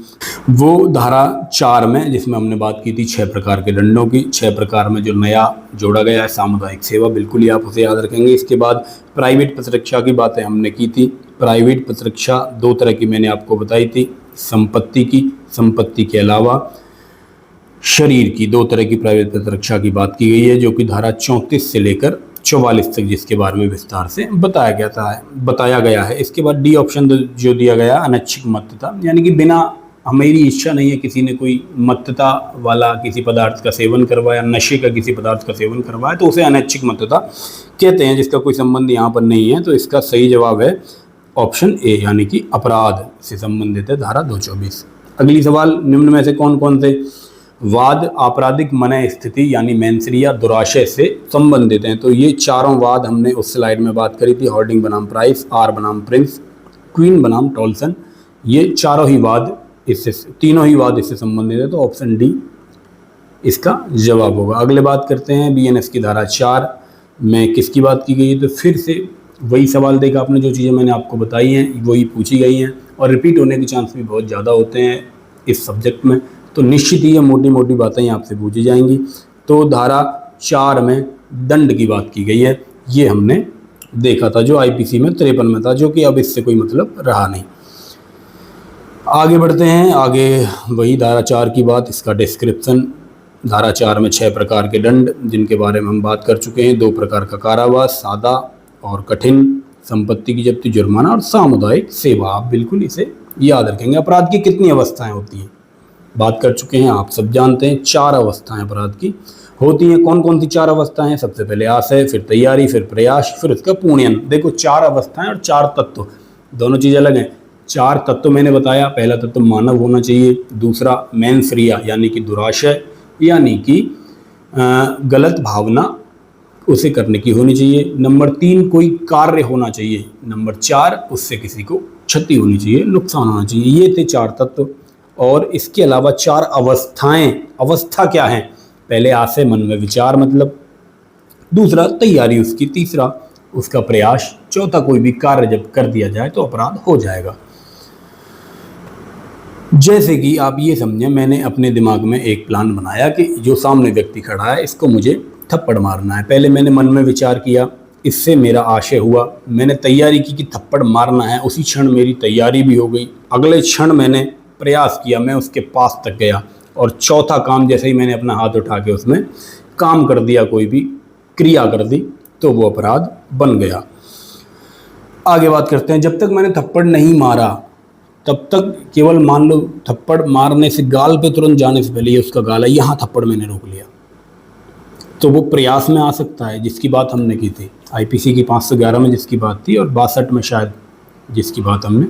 वो धारा 4 में, जिसमें हमने बात की थी 6 प्रकार के दंडों की। 6 प्रकार में जो नया जोड़ा गया है सामुदायिक सेवा, बिल्कुल ही आप उसे याद रखेंगे। इसके बाद प्राइवेट प्रतिरक्षा की बातें हमने की थी। प्राइवेट प्रतिरक्षा 2 तरह की मैंने आपको बताई थी, संपत्ति के अलावा शरीर की 2 तरह की प्राइवेट प्रतिरक्षा की बात की गई है, जो कि धारा 34 से लेकर 44 तक, जिसके बारे में विस्तार से बताया गया है। इसके बाद डी ऑप्शन जो दिया गया, अनैच्छिक मत्तता, यानी कि बिना हमारी इच्छा नहीं है किसी ने कोई मत्तता वाला किसी पदार्थ का सेवन करवाया, नशे का किसी पदार्थ का सेवन करवाया, तो उसे अनैच्छिक मत्तता कहते हैं, जिसका कोई संबंध यहाँ पर नहीं है। तो इसका सही जवाब है ऑप्शन ए, यानी कि अपराध से संबंधित है धारा 224। अगली सवाल, निम्न में से कौन कौन से वाद आपराधिक मनय स्थिति यानी मेंसरिया दुराशय से संबंधित हैं। तो ये चारों वाद हमने उस स्लाइड में बात करी थी, हॉर्डिंग बनाम प्राइस, आर बनाम प्रिंस, क्वीन बनाम टॉलसन। ये तीनों ही वाद इससे संबंधित है, तो ऑप्शन डी इसका जवाब होगा। अगले बात करते हैं बीएनएस की धारा 4 में किसकी बात की गई है। तो फिर से वही सवाल देखा आपने, जो चीज़ें मैंने आपको बताई हैं वही पूछी गई हैं, और रिपीट होने के चांस भी बहुत ज़्यादा होते हैं इस सब्जेक्ट में, तो निश्चित ही ये मोटी मोटी बातें आपसे पूछी जाएंगी। तो धारा 4 में दंड की बात की गई है। ये हमने देखा था जो आईपीसी में 53 में था, जो कि अब इससे कोई मतलब रहा नहीं। आगे बढ़ते हैं। आगे वही धारा 4 की बात, इसका डिस्क्रिप्शन। धारा 4 में 6 प्रकार के दंड जिनके बारे में हम बात कर चुके हैं। 2 प्रकार का कारावास, सादा और कठिन, संपत्ति की जब्ती, जुर्माना और सामुदायिक सेवा। आप बिल्कुल इसे याद रखेंगे। अपराध की कितनी अवस्थाएं होती हैं बात कर चुके हैं, आप सब जानते हैं। 4 अवस्थाएं अपराध की होती हैं। कौन कौन सी 4 अवस्थाएं हैं? सबसे पहले आशय, फिर तैयारी, फिर प्रयास, फिर उसका पूर्णयन। देखो 4 अवस्थाएं और 4 तत्व, दोनों चीज़ अलग हैं। 4 तत्व मैंने बताया। पहला तत्व मानव होना चाहिए, दूसरा मेंस रिया यानी कि दुराशय यानी कि गलत भावना उसे करने की होनी चाहिए। नंबर 3 कोई कार्य होना चाहिए। नंबर 4 उससे किसी को क्षति होनी चाहिए, नुकसान होना चाहिए। ये थे 4 तत्व। और इसके अलावा 4 अवस्थाएं। अवस्था क्या है? पहले आशय, मन में विचार मतलब, दूसरा तैयारी उसकी, तीसरा उसका प्रयास, चौथा कोई भी कार्य जब कर दिया जाए तो अपराध हो जाएगा। जैसे कि आप ये समझें, मैंने अपने दिमाग में एक प्लान बनाया कि जो सामने व्यक्ति खड़ा है इसको मुझे थप्पड़ मारना है। पहले मैंने मन में विचार किया, इससे मेरा आशय हुआ। मैंने तैयारी की कि थप्पड़ मारना है, उसी क्षण मेरी तैयारी भी हो गई। अगले क्षण मैंने प्रयास किया, मैं उसके पास तक गया। और चौथा काम, जैसे ही मैंने अपना हाथ उठा के उसमें काम कर दिया, कोई भी क्रिया कर दी, तो वो अपराध बन गया। आगे बात करते हैं। जब तक मैंने थप्पड़ नहीं मारा तब तक, केवल मान लो थप्पड़ मारने से गाल पे तुरंत जाने से पहले ये उसका गाल है, यहाँ थप्पड़ मैंने रोक लिया, तो वो प्रयास में आ सकता है, जिसकी बात हमने की थी आईपीसी की 511 में जिसकी बात थी, और 62 में शायद जिसकी बात हमने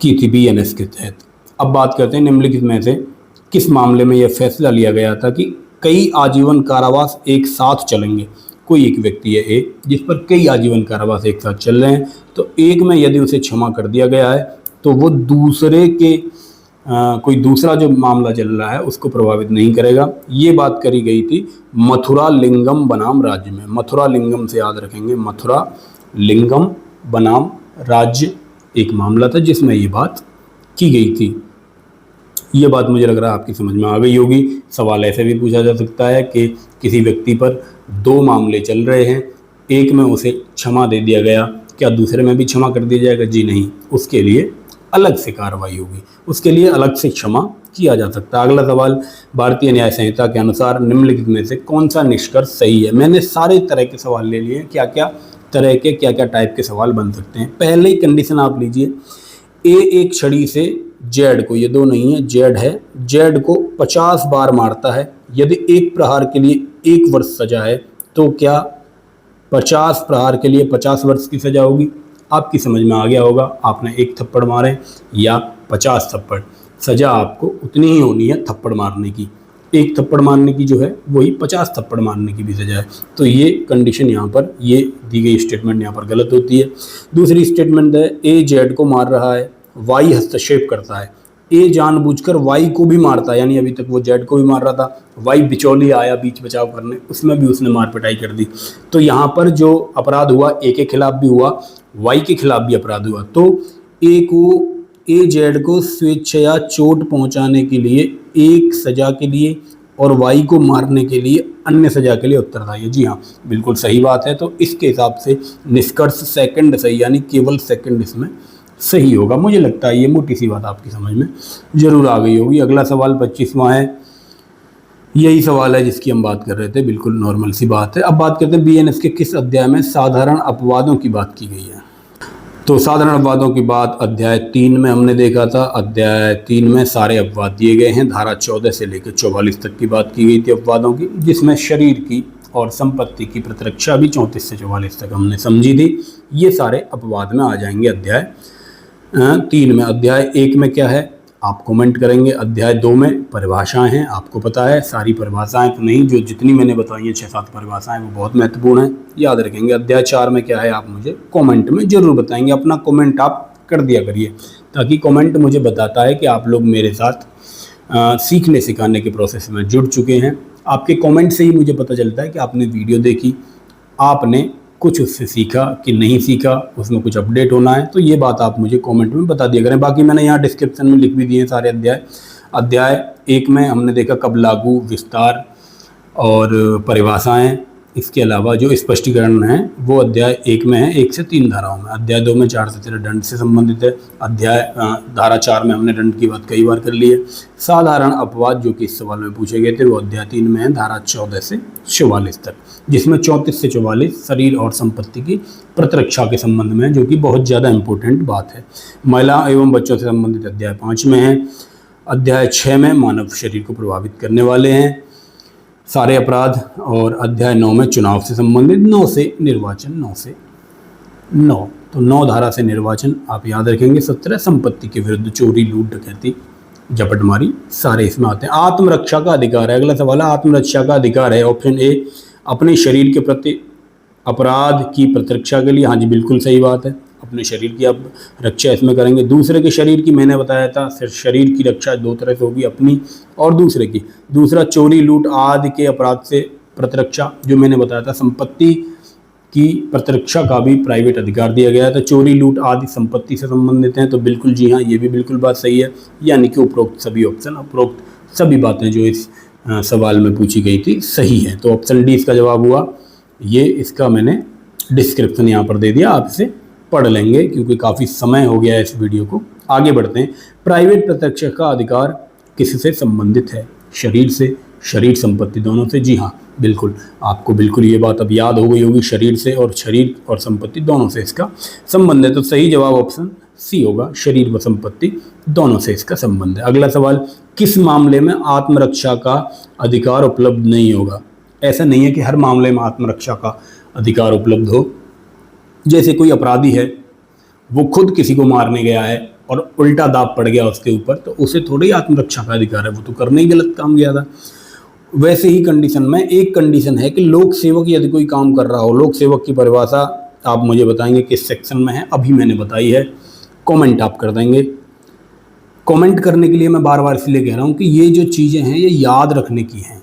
की थी बीएनएस के तहत। अब बात करते हैं निम्नलिखित में से किस मामले में यह फैसला लिया गया था कि कई आजीवन कारावास एक साथ चलेंगे। कोई एक व्यक्ति है ए, जिस पर कई आजीवन कारावास एक साथ चल रहे हैं, तो एक में यदि उसे क्षमा कर दिया गया है तो वो दूसरे के कोई दूसरा जो मामला चल रहा है उसको प्रभावित नहीं करेगा। ये बात करी गई थी मथुरा लिंगम बनाम राज्य में। मथुरा लिंगम से याद रखेंगे, मथुरा लिंगम बनाम राज्य एक मामला था जिसमें ये बात की गई थी। ये बात मुझे लग रहा है आपकी समझ में आ गई होगी। सवाल ऐसे भी पूछा जा सकता है कि किसी व्यक्ति पर 2 मामले चल रहे हैं, एक में उसे क्षमा दे दिया गया, क्या दूसरे में भी क्षमा कर दिया जाएगा? जी नहीं, उसके लिए अलग से कार्रवाई होगी, उसके लिए अलग से क्षमा किया जा सकता है। अगला सवाल, भारतीय न्याय संहिता के अनुसार निम्नलिखित में से कौन सा निष्कर्ष सही है? मैंने सारे तरह के सवाल ले लिए, क्या क्या तरह के, क्या क्या टाइप के सवाल बन सकते हैं। पहले ही कंडीशन आप लीजिए, ए एक छड़ी से जेड को, ये 2 नहीं है, जेड है, जेड को 50 बार मारता है। यदि एक प्रहार के लिए 1 वर्ष सजा है तो क्या 50 प्रहार के लिए 50 वर्ष की सजा होगी? आपकी समझ में आ गया होगा। आपने 1 थप्पड़ मारे या 50 थप्पड़, सजा आपको उतनी ही होनी है थप्पड़ मारने की। 1 थप्पड़ मारने की जो है वही 50 थप्पड़ मारने की भी सजा है। तो ये कंडीशन यहाँ पर, ये दी गई स्टेटमेंट यहाँ पर गलत होती है। दूसरी स्टेटमेंट है, ए जेड को मार रहा है, वाई हस्तक्षेप करता है। ए जानबूझकर वाई को भी मारता है, यानी अभी तक वो जेड को भी मार रहा था, वाई बिचौली आया बीच बचाव करने, उसमें भी उसने मार पिटाई कर दी। तो यहाँ पर जो अपराध हुआ ए के खिलाफ भी हुआ, वाई के खिलाफ भी अपराध हुआ। तो ए जेड को स्वेच्छया चोट पहुंचाने के लिए एक सजा के लिए और वाई को मारने के लिए अन्य सजा के लिए उत्तरदायी है। जी हाँ, बिल्कुल सही बात है। तो इसके हिसाब से निष्कर्ष सेकंड सही, यानी केवल सेकंड इसमें सही होगा। मुझे लगता है ये मोटी सी बात आपकी समझ में जरूर आ गई होगी। अगला सवाल 25वां है, यही सवाल है जिसकी हम बात कर रहे थे, बिल्कुल नॉर्मल सी बात है। अब बात करते हैं बीएनएस के किस अध्याय में साधारण अपवादों की बात की गई है। तो साधारण अपवादों की बात अध्याय 3 में हमने देखा था। अध्याय 3 में सारे अपवाद दिए गए हैं। धारा 14 से लेकर 44 तक की बात की गई थी अपवादों की, जिसमें शरीर की और संपत्ति की प्रतिरक्षा भी 34 से 44 तक हमने समझी थी। ये सारे अपवाद में आ जाएंगे अध्याय 3 में। अध्याय 1 में क्या है आप कमेंट करेंगे। अध्याय 2 में परिभाषाएं हैं, आपको पता है सारी परिभाषाएं तो नहीं, जो जितनी मैंने बताई हैं 6-7 परिभाषाएं वो बहुत महत्वपूर्ण हैं, याद रखेंगे। अध्याय 4 में क्या है आप मुझे कमेंट में जरूर बताएंगे। अपना कमेंट आप कर दिया करिए, ताकि कमेंट मुझे बताता है कि आप लोग मेरे साथ सीखने सिखाने के प्रोसेस में जुड़ चुके हैं। आपके कमेंट से ही मुझे पता चलता है कि आपने वीडियो देखी, आपने कुछ उससे सीखा कि नहीं सीखा, उसमें कुछ अपडेट होना है, तो ये बात आप मुझे कमेंट में बता दिया करें। बाकी मैंने यहाँ डिस्क्रिप्शन में लिख भी दिए हैं सारे अध्याय। अध्याय 1 में हमने देखा कब लागू, विस्तार और परिभाषाएं। इसके अलावा जो स्पष्टीकरण है वो अध्याय 1 में है, 1 से 3 धाराओं में। अध्याय 2 में 4 से 13 दंड से संबंधित है। धारा 4 में हमने दंड की बात कई बार कर ली है। साधारण अपवाद जो कि इस सवाल में पूछे गए थे वो अध्याय 3 में है, धारा 14 से 44 तक, जिसमें 34 से 44 शरीर और संपत्ति की प्रतिरक्षा के संबंध में है, जो कि बहुत ज़्यादा इंपॉर्टेंट बात है। महिला एवं बच्चों से संबंधित अध्याय 5 में है। अध्याय 6 में मानव शरीर को प्रभावित करने वाले हैं सारे अपराध, और अध्याय 9 में चुनाव से संबंधित, 9 से निर्वाचन, 9 से 9, तो 9 धारा से निर्वाचन आप याद रखेंगे। 17 संपत्ति के विरुद्ध चोरी, लूट, डकैती, झपटमारी, सारे इसमें आते हैं। आत्मरक्षा का अधिकार है, अगला सवाल है आत्मरक्षा का अधिकार है। ऑप्शन ए अपने शरीर के प्रति अपराध की प्रतिरक्षा के लिए, हाँ जी बिल्कुल सही बात है, अपने शरीर की आप रक्षा इसमें करेंगे। दूसरे के शरीर की मैंने बताया था, शरीर की रक्षा 2 तरह से होगी, अपनी और दूसरे की। दूसरा चोरी, लूट आदि के अपराध से प्रतिरक्षा, जो मैंने बताया था। संपत्ति की प्रतिरक्षा का भी प्राइवेट अधिकार दिया गया है, तो चोरी, लूट आदि संपत्ति से संबंधित हैं, तो बिल्कुल जी हाँ, ये भी बिल्कुल बात सही है। यानी कि उपरोक्त सभी ऑप्शन, उपरोक्त सभी बातें जो इस सवाल में पूछी गई थी सही है। तो ऑप्शन डी इसका जवाब हुआ। ये इसका मैंने डिस्क्रिप्शन यहाँ पर दे दिया, आप इसे पढ़ लेंगे क्योंकि काफ़ी समय हो गया है इस वीडियो को। आगे बढ़ते हैं। प्राइवेट प्रतिरक्षा का अधिकार किससे संबंधित है? शरीर से, शरीर संपत्ति दोनों से। जी हाँ बिल्कुल, आपको बिल्कुल ये बात अब याद हो गई होगी, शरीर से, और शरीर और संपत्ति दोनों से इसका संबंध है। तो सही जवाब ऑप्शन सी होगा, शरीर व संपत्ति दोनों से इसका संबंध है। अगला सवाल, किस मामले में आत्मरक्षा का अधिकार उपलब्ध नहीं होगा? ऐसा नहीं है कि हर मामले में आत्मरक्षा का अधिकार उपलब्ध हो। जैसे कोई अपराधी है, वो खुद किसी को मारने गया है और उल्टा दाब पड़ गया उसके ऊपर, तो उसे थोड़ी आत्मरक्षा का अधिकार है, वो तो करने ही गलत काम गया था। वैसे ही कंडीशन में एक कंडीशन है कि लोक सेवक यदि कोई काम कर रहा हो, लोक सेवक की परिभाषा आप मुझे बताएंगे किस सेक्शन में है, अभी मैंने बताई है, कमेंट आप कर देंगे। कमेंट करने के लिए मैं बार बार इसलिए कह रहा हूँ कि ये जो चीज़ें हैं ये याद रखने की हैं।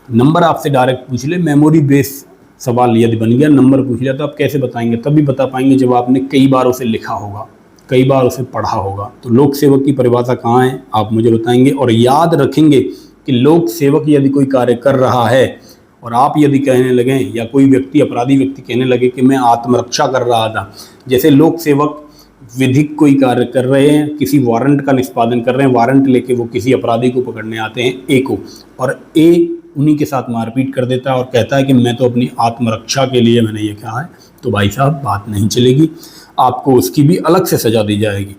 नंबर आपसे डायरेक्ट पूछ ले, मेमोरी बेस सवाल यदि बन गया, नंबर पूछ लिया, तो आप कैसे बताएंगे? तभी बता पाएंगे जब आपने कई बार उसे लिखा होगा, कई बार उसे पढ़ा होगा। तो लोक सेवक की परिभाषा कहाँ है आप मुझे बताएंगे, और याद रखेंगे कि लोक सेवक यदि कोई कार्य कर रहा है और आप यदि कहने लगें, या कोई व्यक्ति, अपराधी व्यक्ति कहने लगे कि मैं आत्मरक्षा कर रहा था, जैसे लोक सेवक विधिक कोई कार्य कर रहे हैं, किसी वारंट का निष्पादन कर रहे हैं, वारंट लेके वो किसी अपराधी को पकड़ने आते हैं ए को, और ए उन्हीं के साथ मारपीट कर देता है और कहता है कि मैं तो अपनी आत्मरक्षा के लिए मैंने ये कहा है, तो भाई साहब बात नहीं चलेगी, आपको उसकी भी अलग से सज़ा दी जाएगी,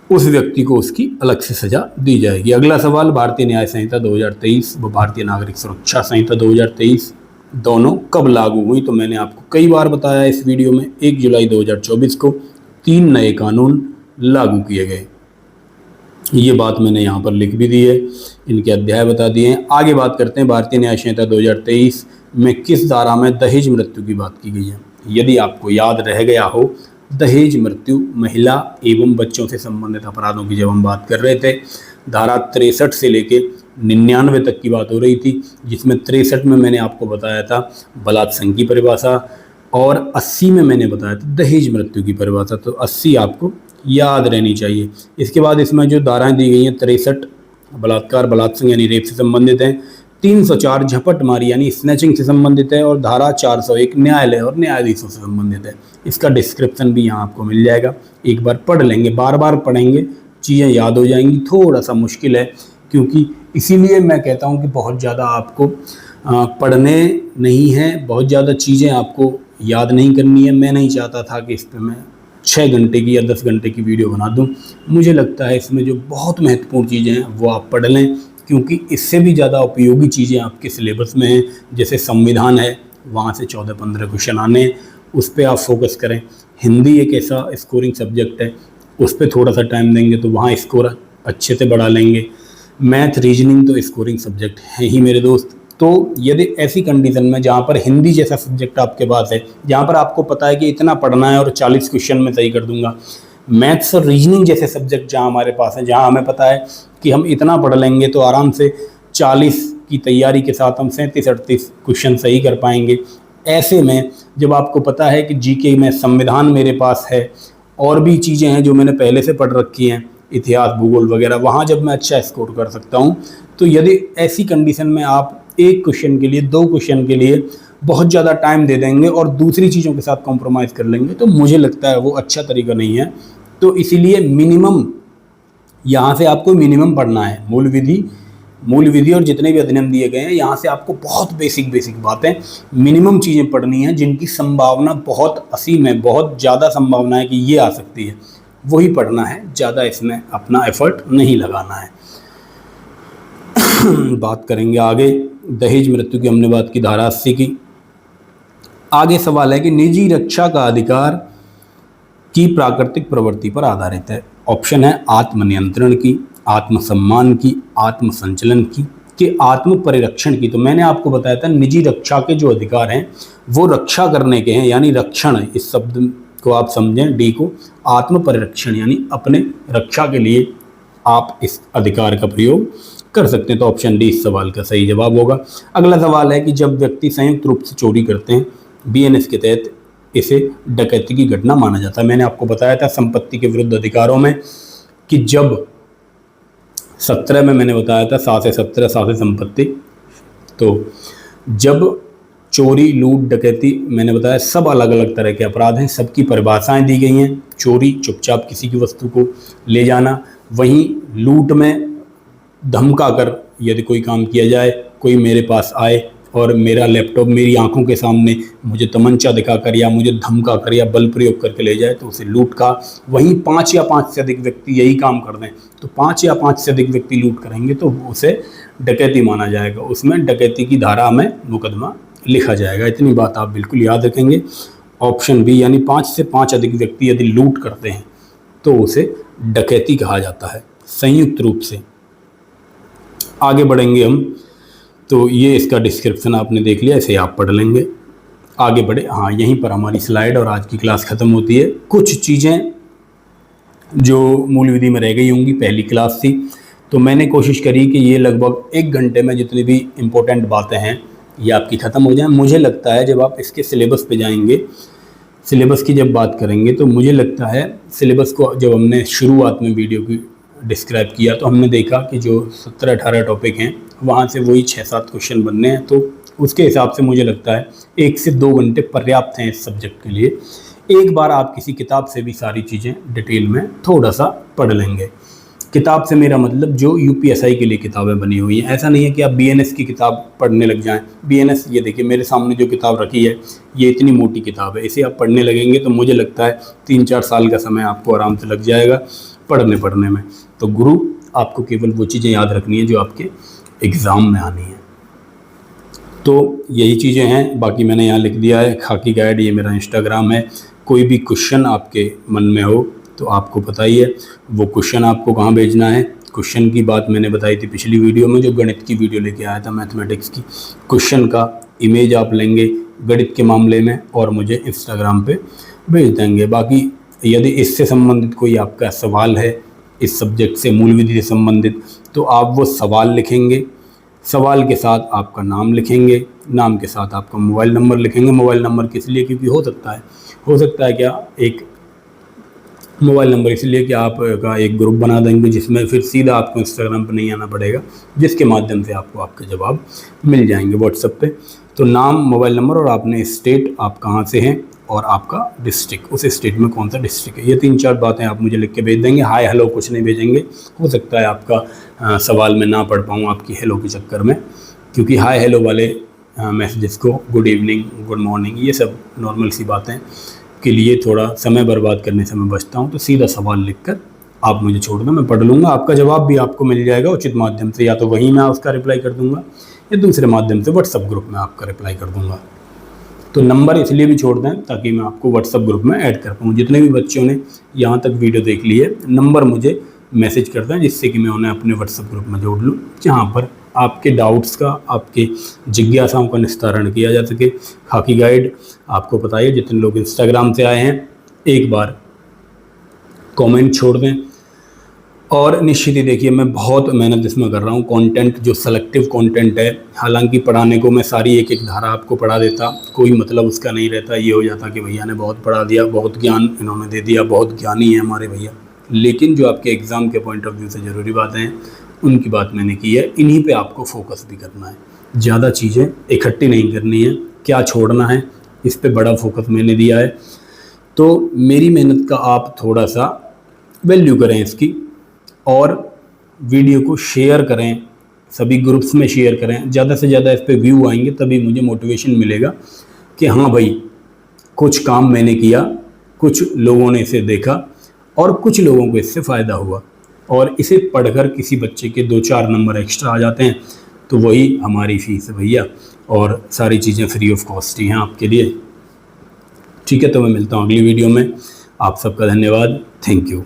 उस व्यक्ति को उसकी अलग से सज़ा दी जाएगी। अगला सवाल, भारतीय न्याय संहिता 2023 व भारतीय नागरिक सुरक्षा संहिता 2023 दोनों कब लागू हुई? तो मैंने आपको कई बार बताया इस वीडियो में, 1 जुलाई 2024 को 3 नए कानून लागू किए गए। ये बात मैंने यहाँ पर लिख भी दी है, इनके अध्याय बता दिए हैं। आगे बात करते हैं, भारतीय न्याय संहिता 2023 में किस धारा में दहेज मृत्यु की बात की गई है? यदि आपको याद रह गया हो, दहेज मृत्यु महिला एवं बच्चों से संबंधित अपराधों की जब हम बात कर रहे थे, धारा 63 से लेके 99 तक की बात हो रही थी, जिसमें 63 में मैंने आपको बताया था बलात्संग की परिभाषा, और 80 में मैंने बताया था दहेज मृत्यु की परिभाषा। तो 80 आपको याद रहनी चाहिए। इसके बाद इसमें जो धाराएं दी गई हैं, 63 बलात्कार, बलात्संग यानी रेप से संबंधित है, 304 झपटमारी यानी स्नैचिंग से संबंधित है, और धारा 401 न्यायालय और न्यायाधीशों से संबंधित है। इसका डिस्क्रिप्शन भी यहाँ आपको मिल जाएगा, एक बार पढ़ लेंगे, बार बार पढ़ेंगे, चीज़ें याद हो जाएंगी। थोड़ा सा मुश्किल है, क्योंकि इसीलिए मैं कहता हूँ कि बहुत ज़्यादा आपको पढ़ने नहीं है, बहुत ज़्यादा चीज़ें आपको याद नहीं करनी है। मैं नहीं चाहता था कि इस पर मैं 6 घंटे की या 10 घंटे की वीडियो बना दूं। मुझे लगता है इसमें जो बहुत महत्वपूर्ण चीज़ें हैं वो आप पढ़ लें, क्योंकि इससे भी ज़्यादा उपयोगी चीज़ें आपके सिलेबस में हैं। जैसे संविधान है, वहाँ से 14-15 क्वेश्चन आने हैं, उस पर आप फोकस करें। हिंदी एक ऐसा स्कोरिंग सब्जेक्ट है, उस पर थोड़ा सा टाइम देंगे तो वहाँ स्कोर अच्छे से बढ़ा लेंगे। मैथ, रीजनिंग तो स्कोरिंग सब्जेक्ट है ही मेरे दोस्त। तो यदि ऐसी कंडीशन में जहाँ पर हिंदी जैसा सब्जेक्ट आपके पास है, जहाँ पर आपको पता है कि इतना पढ़ना है और 40 क्वेश्चन में सही कर दूंगा, मैथ्स और रीजनिंग जैसे सब्जेक्ट जहाँ हमारे पास है, जहाँ हमें पता है कि हम इतना पढ़ लेंगे तो आराम से 40 की तैयारी के साथ हम 37-38 क्वेश्चन सही कर पाएंगे। ऐसे में जब आपको पता है कि जीके में संविधान मेरे पास है, और भी चीज़ें हैं जो मैंने पहले से पढ़ रखी हैं, इतिहास, भूगोल वगैरह, वहाँ जब मैं अच्छा स्कोर कर सकता हूँ, तो यदि ऐसी कंडीशन में आप एक क्वेश्चन के लिए, 2 क्वेश्चन के लिए बहुत ज़्यादा टाइम दे देंगे और दूसरी चीज़ों के साथ कॉम्प्रोमाइज़ कर लेंगे, तो मुझे लगता है वो अच्छा तरीका नहीं है। तो इसीलिए मिनिमम यहाँ से आपको मिनिमम पढ़ना है। मूल विधि और जितने भी अधिनियम दिए गए हैं, यहाँ से आपको बहुत बेसिक बातें, मिनिमम चीज़ें पढ़नी हैं जिनकी संभावना बहुत असीम है, बहुत ज़्यादा संभावना है कि ये आ सकती है, वही पढ़ना है। ज़्यादा इसमें अपना एफर्ट नहीं लगाना है। बात करेंगे आगे, दहेज मृत्यु की हमने बात की, धारा 80 की। आगे सवाल है कि निजी रक्षा का अधिकार की प्राकृतिक प्रवृत्ति पर आधारित है। ऑप्शन है आत्मनियंत्रण की, आत्मसम्मान की, आत्मसंचलन की, कि आत्म परिरक्षण की। तो मैंने आपको बताया था निजी रक्षा के जो अधिकार हैं वो रक्षा करने के हैं, यानी रक्षण, इस शब्द को आप समझें, डी को, आत्म परिरक्षण यानी अपने रक्षा के लिए आप इस अधिकार का प्रयोग कर सकते हैं। तो ऑप्शन डी इस सवाल का सही जवाब होगा। अगला सवाल है कि जब व्यक्ति संयुक्त रूप से चोरी करते हैं, बीएनएस के तहत इसे डकैती की घटना माना जाता है। मैंने आपको बताया था संपत्ति के विरुद्ध अधिकारों में कि जब 17 में मैंने बताया था 7 से 17 7 संपत्ति, तो जब चोरी, लूट, डकैती, मैंने बताया सब अलग अलग तरह के अपराध हैं, सबकी परिभाषाएं दी गई हैं। चोरी चुपचाप किसी की वस्तु को ले जाना, वहीं लूट में धमका कर यदि कोई काम किया जाए, कोई मेरे पास आए और मेरा लैपटॉप मेरी आंखों के सामने मुझे तमंचा दिखाकर या मुझे धमका कर या बल प्रयोग करके ले जाए, तो उसे लूट का। वहीं 5 या 5 से अधिक व्यक्ति यही काम कर दें, तो 5 या 5 से अधिक व्यक्ति लूट करेंगे तो उसे डकैती माना जाएगा, उसमें डकैती की धारा में मुकदमा लिखा जाएगा। इतनी बात आप बिल्कुल याद रखेंगे। ऑप्शन बी यानी 5 से 5 अधिक व्यक्ति यदि लूट करते हैं तो उसे डकैती कहा जाता है, संयुक्त रूप से। आगे बढ़ेंगे हम, तो ये इसका डिस्क्रिप्शन आपने देख लिया, इसे आप पढ़ लेंगे। आगे बढ़े, हाँ यहीं पर हमारी स्लाइड और आज की क्लास ख़त्म होती है। कुछ चीज़ें जो मूल विधि में रह गई होंगी, पहली क्लास थी तो मैंने कोशिश करी कि ये लगभग 1 घंटे में जितनी भी इम्पोर्टेंट बातें हैं ये आपकी ख़त्म हो जाए। मुझे लगता है जब आप इसके सिलेबस पे जाएंगे, सिलेबस की जब बात करेंगे, तो मुझे लगता है सिलेबस को जब हमने शुरुआत में वीडियो की डिस्क्राइब किया तो हमने देखा कि जो 17-18 टॉपिक हैं वहाँ से वही 6-7 क्वेश्चन बनने हैं। तो उसके हिसाब से मुझे लगता है 1 से 2 घंटे पर्याप्त हैं इस सब्जेक्ट के लिए। एक बार आप किसी किताब से भी सारी चीज़ें डिटेल में थोड़ा सा पढ़ लेंगे। किताब से मेरा मतलब जो यूपीएसआई के लिए किताबें बनी हुई हैं, ऐसा नहीं है कि आप बीएनएस की किताब पढ़ने लग जाएं। बीएनएस, ये देखिए मेरे सामने जो किताब रखी है ये इतनी मोटी किताब है, इसे आप पढ़ने लगेंगे तो मुझे लगता है 3-4 साल का समय आपको आराम से लग जाएगा पढ़ने में। तो गुरु, आपको केवल वो चीज़ें याद रखनी है जो आपके एग्ज़ाम में आनी है। तो यही चीज़ें हैं, बाकी मैंने यहाँ लिख दिया है खाकी गाइड, ये मेरा इंस्टाग्राम है। कोई भी क्वेश्चन आपके मन में हो तो आपको पता ही है वो क्वेश्चन आपको कहाँ भेजना है। क्वेश्चन की बात मैंने बताई थी पिछली वीडियो में, जो गणित की वीडियो लेके आया था, मैथमेटिक्स की। क्वेश्चन का इमेज आप लेंगे गणित के मामले में और मुझे इंस्टाग्राम पे भेज देंगे। बाकी यदि इससे संबंधित कोई आपका सवाल है, इस सब्जेक्ट से, मूल विधि से संबंधित, तो आप वो सवाल लिखेंगे, सवाल के साथ आपका नाम लिखेंगे, नाम के साथ आपका मोबाइल नंबर लिखेंगे। मोबाइल नंबर किस लिए, क्योंकि हो सकता है क्या, एक मोबाइल नंबर इसलिए कि आपका एक ग्रुप बना देंगे जिसमें फिर सीधा आपको इंस्टाग्राम पर नहीं आना पड़ेगा, जिसके माध्यम से आपको आपके जवाब मिल जाएंगे व्हाट्सएप पे। तो नाम, मोबाइल नंबर और आपने स्टेट, आप कहाँ से हैं और आपका डिस्ट्रिक्ट, उस स्टेट में कौन सा डिस्ट्रिक्ट है, ये 3-4 बातें आप मुझे लिख के भेज देंगे। हाय हेलो कुछ नहीं भेजेंगे, हो सकता है आपका सवाल में ना पढ़ पाऊँ आपकी हेलो के चक्कर में, क्योंकि हाय हेलो वाले मैसेजेस को गुड इवनिंग, गुड मॉर्निंग, ये सब नॉर्मल सी बातें के लिए थोड़ा समय बर्बाद करने से मैं बचता हूँ। तो सीधा सवाल लिखकर आप मुझे छोड़ दो, मैं पढ़ लूँगा, आपका जवाब भी आपको मिल जाएगा उचित माध्यम से, या तो वहीं मैं उसका रिप्लाई कर दूँगा या दूसरे माध्यम से व्हाट्सएप ग्रुप में आपका रिप्लाई कर दूँगा। तो नंबर इसलिए भी छोड़ दें ताकि मैं आपको व्हाट्सएप ग्रुप में ऐड कर पाऊँ। जितने भी बच्चों ने यहाँ तक वीडियो देख ली है, नंबर मुझे मैसेज कर दें जिससे कि मैं उन्हें अपने व्हाट्सएप ग्रुप में जोड़ लूँ, जहाँ पर आपके डाउट्स का, आपके जिज्ञासाओं का निस्तारण किया जा सके। खाकी गाइड, आपको पता है जितने लोग इंस्टाग्राम से आए हैं एक बार कमेंट छोड़ दें। और निश्चित ही देखिए मैं बहुत मेहनत इसमें कर रहा हूँ, कंटेंट जो सेलेक्टिव कंटेंट है, हालांकि पढ़ाने को मैं सारी एक एक धारा आपको पढ़ा देता, कोई मतलब उसका नहीं रहता, ये हो जाता कि भैया ने बहुत पढ़ा दिया, बहुत ज्ञान इन्होंने दे दिया, बहुत ज्ञानी है हमारे भैया। लेकिन जो आपके एग्ज़ाम के पॉइंट ऑफ व्यू से ज़रूरी बातें हैं उनकी बात मैंने की है, इन्हीं पे आपको फोकस भी करना है, ज़्यादा चीज़ें इकट्ठी नहीं करनी है क्या छोड़ना है, इस पे बड़ा फोकस मैंने दिया है। तो मेरी मेहनत का आप थोड़ा सा वैल्यू करें इसकी, और वीडियो को शेयर करें, सभी ग्रुप्स में शेयर करें, ज़्यादा से ज़्यादा इस पे व्यू आएंगे तभी मुझे मोटिवेशन मिलेगा कि हाँ भाई कुछ काम मैंने किया, कुछ लोगों ने इसे देखा और कुछ लोगों को इससे फ़ायदा हुआ, और इसे पढ़कर किसी बच्चे के 2-4 नंबर एक्स्ट्रा आ जाते हैं तो वही हमारी फ़ीस है भैया, और सारी चीज़ें फ्री ऑफ कॉस्ट ही हैं आपके लिए। ठीक है, तो मैं मिलता हूँ अगली वीडियो में। आप सबका धन्यवाद, थैंक यू।